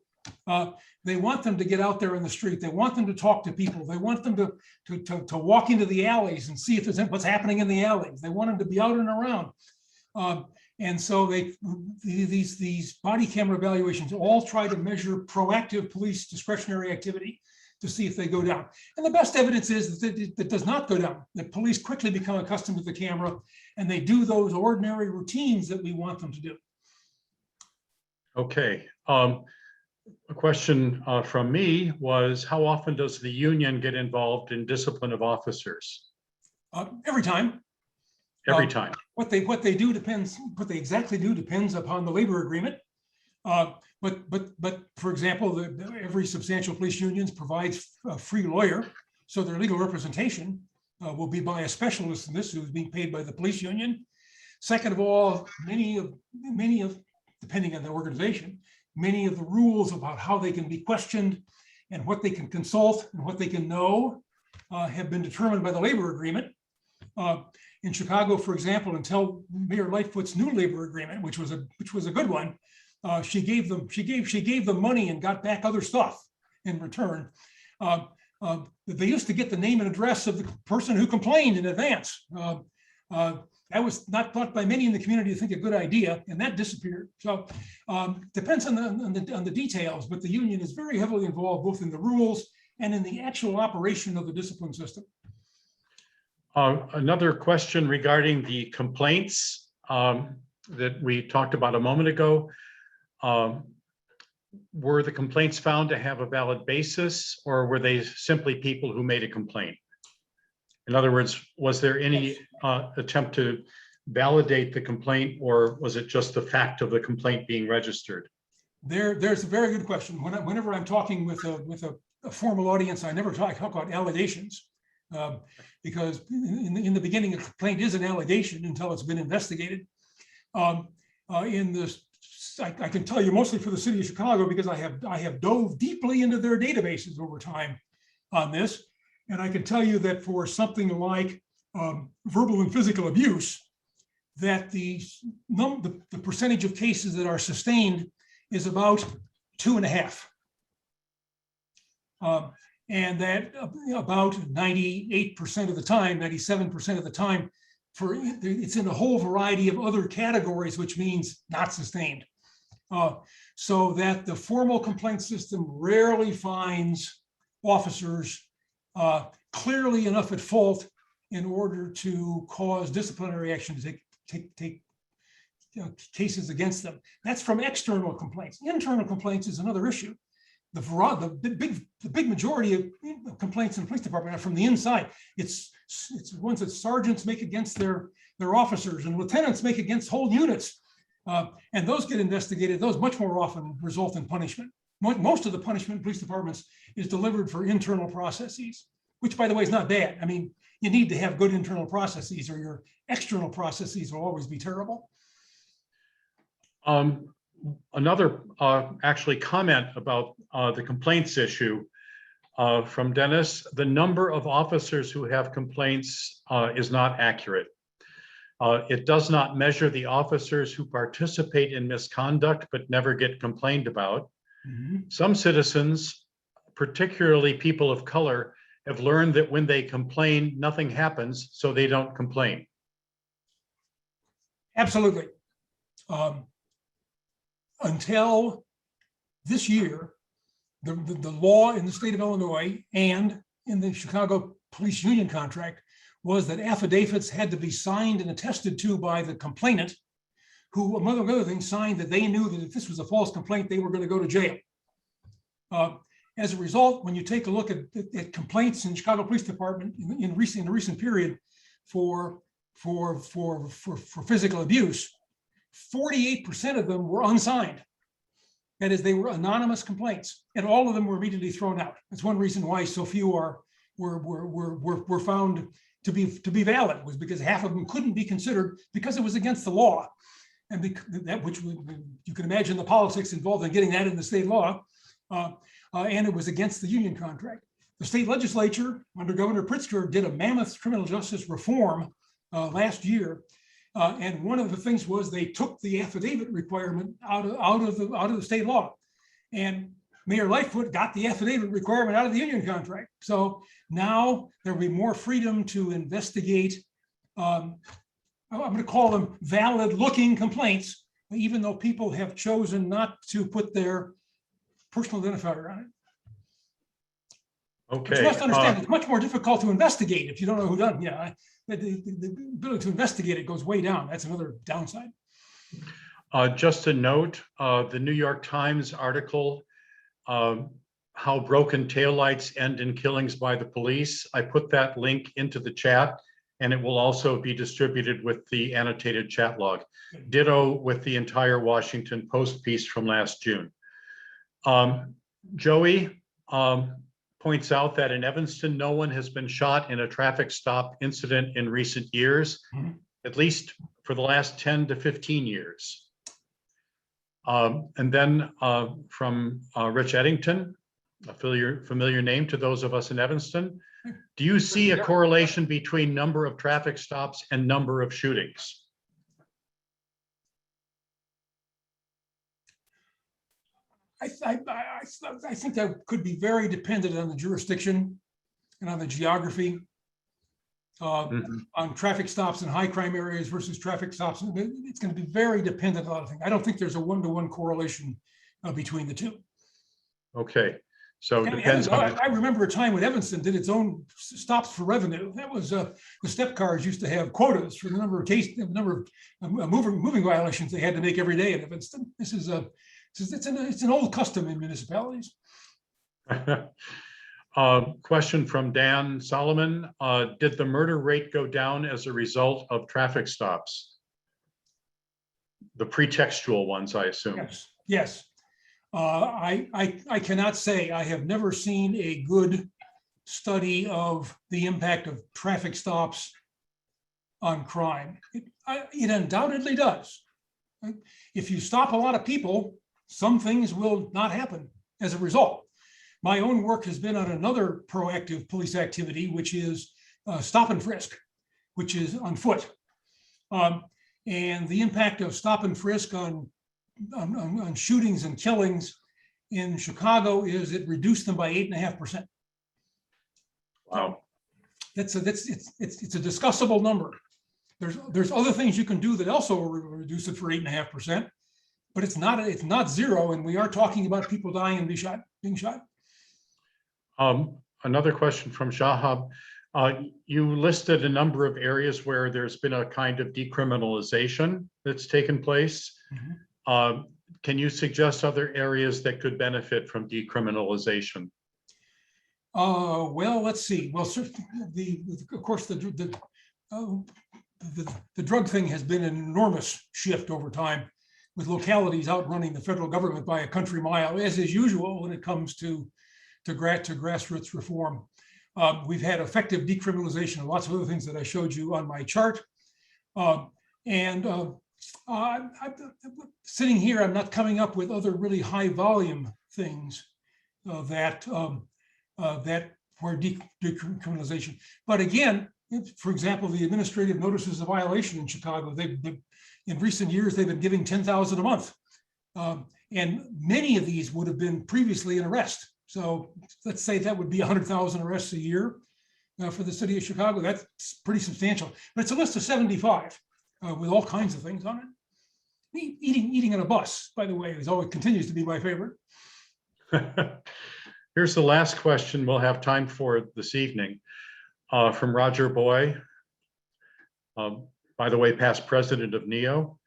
They want them to get out there in the street. They want them to talk to people. They want them to walk into the alleys and see if there's what's happening in the alleys. They want them to be out and around. And so these body camera evaluations all try to measure proactive police discretionary activity to see if they go down. And the best evidence is that it does not go down, that police quickly become accustomed to the camera and they do those ordinary routines that we want them to do. Okay. A question from me was, how often does the union get involved in discipline of officers? Every time. Every time. What they do depends. What they exactly do depends upon the labor agreement. But for example, every substantial police union provides a free lawyer, so their legal representation will be by a specialist in this who's being paid by the police union. Second of all, many of depending on the organization, many of the rules about how they can be questioned and what they can consult and what they can know have been determined by the labor agreement. In Chicago, for example, until Mayor Lightfoot's new labor agreement, which was a good one, she gave them money and got back other stuff in return. They used to get the name and address of the person who complained in advance. That was not thought by many in the community to think a good idea, and that disappeared. So depends on the details, but the union is very heavily involved both in the rules and in the actual operation of the discipline system. Another question regarding the complaints that we talked about a moment ago. Were the complaints found to have a valid basis, or were they simply people who made a complaint? In other words, was there any attempt to validate the complaint, or was it just the fact of the complaint being registered? There's a very good question. Whenever I'm talking with a formal audience, I never talk about allegations, because in the beginning, a complaint is an allegation until it's been investigated. I can tell you mostly for the city of Chicago, because I have dove deeply into their databases over time on this, and I can tell you that for something like verbal and physical abuse, that the percentage of cases that are sustained is about 2.5. And that about 98% of the time, 97% of the time, it's in a whole variety of other categories, which means not sustained. So that the formal complaint system rarely finds officers clearly enough at fault in order to cause disciplinary action to take cases against them. That's from external complaints. Internal complaints is another issue. The big majority of complaints in the police department are from the inside. It's ones that sergeants make against their officers and lieutenants make against whole units. And those get investigated. Those much more often result in punishment. Most of the punishment in police departments is delivered for internal processes, which, by the way, is not bad. I mean, you need to have good internal processes, or your external processes will always be terrible. Another actually comment about the complaints issue from Dennis: the number of officers who have complaints is not accurate. It does not measure the officers who participate in misconduct but never get complained about. Mm-hmm. Some citizens, particularly people of color, have learned that when they complain, nothing happens, so they don't complain. Absolutely. Until this year, the law in the state of Illinois and in the Chicago Police Union contract was that affidavits had to be signed and attested to by the complainant, who, among other things, signed that they knew that if this was a false complaint, they were going to go to jail. As a result, when you take a look at complaints in Chicago Police Department in the recent period for physical abuse, 48% of them were unsigned. That is, they were anonymous complaints, and all of them were immediately thrown out. That's one reason why so few were found to be valid, was because half of them couldn't be considered because it was against the law, and that which you can imagine the politics involved in getting that in the state law, and it was against the union contract. The state legislature under Governor Pritzker did a mammoth criminal justice reform last year. And one of the things was they took the affidavit requirement out of the state law, and Mayor Lightfoot got the affidavit requirement out of the union contract. So now there will be more freedom to investigate. I'm going to call them valid-looking complaints, even though people have chosen not to put their personal identifier on it. Okay. But you must understand, it's much more difficult to investigate if you don't know who done. Yeah. The ability to investigate it goes way down. That's another downside. Just a note, the New York Times article, how broken taillights end in killings by the police. I put that link into the chat, and it will also be distributed with the annotated chat log. Ditto with the entire Washington Post piece from last June. Joey points out that in Evanston, no one has been shot in a traffic stop incident in recent years, at least for the last 10 to 15 years. And then from Rich Eddington, a familiar name to those of us in Evanston, do you see a correlation between number of traffic stops and number of shootings? I think that could be very dependent on the jurisdiction and on the geography, on traffic stops in high crime areas versus traffic stops. It's going to be very dependent on a lot of things. I don't think there's a one-to-one correlation between the two. Okay, So it depends on. I remember a time when Evanston did its own stops for revenue. That was the step cars used to have quotas for the number of moving violations they had to make every day in Evanston. It's an old custom in municipalities. Question from Dan Solomon. Did the murder rate go down as a result of traffic stops? The pretextual ones, I assume. Yes. I cannot say. I have never seen a good study of the impact of traffic stops on crime. It undoubtedly does. Right? If you stop a lot of people, some things will not happen as a result. My own work has been on another proactive police activity, which is stop and frisk, which is on foot. And the impact of stop and frisk on shootings and killings in Chicago is it reduced them by 8.5%. Wow. It's a discussable number. There's other things you can do that also reduce it for 8.5%, but it's not zero, and we are talking about people dying and being shot. Another question from Shahab. You listed a number of areas where there's been a kind of decriminalization that's taken place. Mm-hmm. Can you suggest other areas that could benefit from decriminalization? Well, let's see. Well, of course, the drug thing has been an enormous shift over time, with localities outrunning the federal government by a country mile, as is usual when it comes to grassroots reform. We've had effective decriminalization and lots of other things that I showed you on my chart. Sitting here, I'm not coming up with other really high volume things that were decriminalization. But again, for example, the administrative notices of violation in Chicago, in recent years, they've been giving 10,000 a month. And many of these would have been previously an arrest. So let's say that would be 100,000 arrests a year for the city of Chicago. That's pretty substantial. But it's a list of 75 with all kinds of things on it. Eating on a bus, by the way, is always continues to be my favorite. Here's the last question we'll have time for this evening from Roger Boy. By the way, past president of NEO.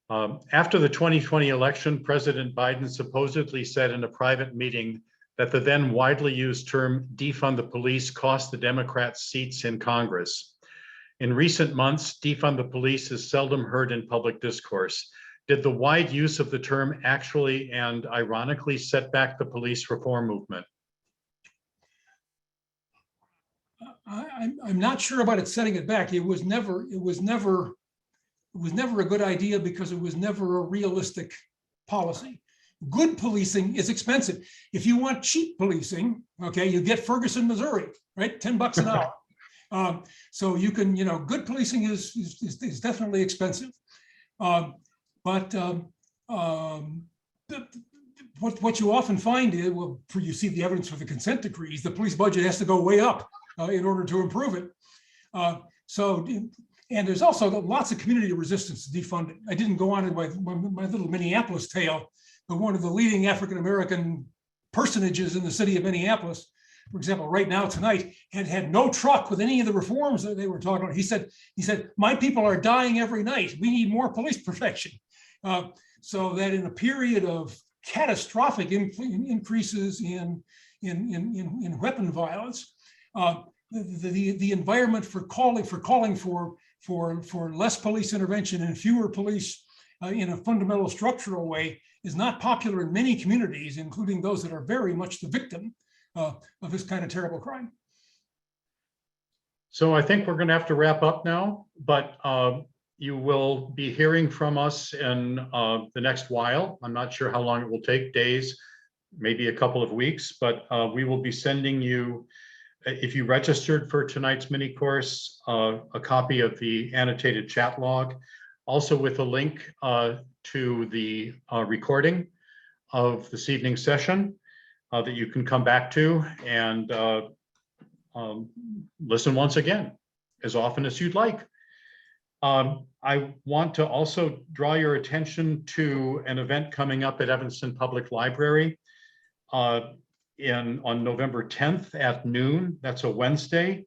After the 2020 election, President Biden supposedly said in a private meeting that the then widely used term defund the police cost the Democrats seats in Congress. In recent months, defund the police is seldom heard in public discourse. Did the wide use of the term actually and ironically set back the police reform movement? I'm not sure about it setting it back. It was never a good idea because it was never a realistic policy. Good policing is expensive. If you want cheap policing, okay, you get Ferguson, Missouri, right? $10 an hour. So you can, good policing is definitely expensive. But what you often find is, well, you see the evidence for the consent decrees, the police budget has to go way up in order to improve it. And there's also lots of community resistance to defunding. I didn't go on in my little Minneapolis tale, but one of the leading African-American personages in the city of Minneapolis, for example, right now tonight, had no truck with any of the reforms that they were talking about. He said, my people are dying every night. We need more police protection. So that in a period of catastrophic increases in weapon violence, the environment for calling for less police intervention and fewer police in a fundamental structural way is not popular in many communities, including those that are very much the victim of this kind of terrible crime. So I think we're going to have to wrap up now, but you will be hearing from us in the next while. I'm not sure how long it will take, days, maybe a couple of weeks, but we will be sending you, if you registered for tonight's mini course, a copy of the annotated chat log, also with a link to the recording of this evening's session that you can come back to and listen once again, as often as you'd like. I want to also draw your attention to an event coming up at Evanston Public Library. on November 10th at noon. That's a Wednesday.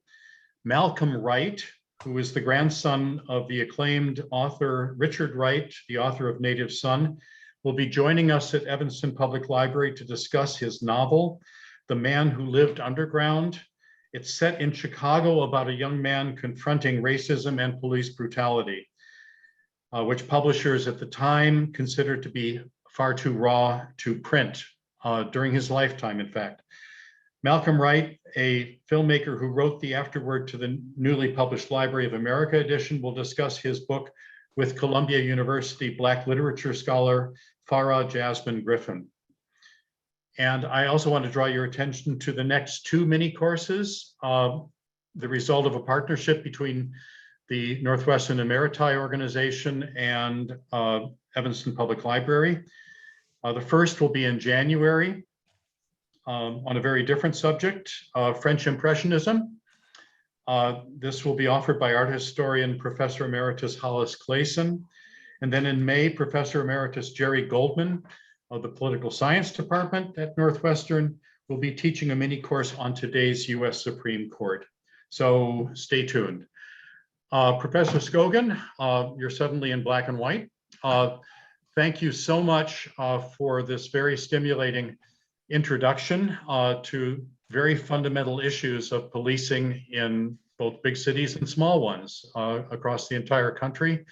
Malcolm Wright, who is the grandson of the acclaimed author Richard Wright, the author of Native Son, will be joining us at Evanston Public Library to discuss his novel, The Man Who Lived Underground. It's set in Chicago about a young man confronting racism and police brutality, which publishers at the time considered to be far too raw to print during his lifetime, in fact. Malcolm Wright, a filmmaker who wrote the afterword to the newly published Library of America edition, will discuss his book with Columbia University Black literature scholar Farah Jasmine Griffin. And I also want to draw your attention to the next two mini courses, the result of a partnership between the Northwestern Emeriti organization and Evanston Public Library. The first will be in January on a very different subject, French Impressionism. This will be offered by art historian Professor Emeritus Hollis Clayson. And then in May, Professor Emeritus Jerry Goldman of the Political Science Department at Northwestern will be teaching a mini course on today's US Supreme Court. So stay tuned. Professor Skogan, you're suddenly in black and white. Thank you so much for this very stimulating introduction to very fundamental issues of policing in both big cities and small ones across the entire country.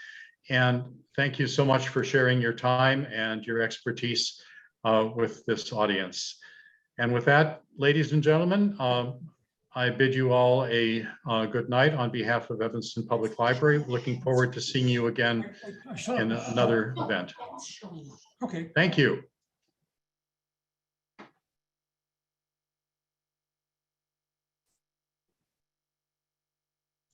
And thank you so much for sharing your time and your expertise with this audience. And with that, ladies and gentlemen, I bid you all a good night on behalf of Evanston Public Library. Looking forward to seeing you again in another event. Okay. Thank you.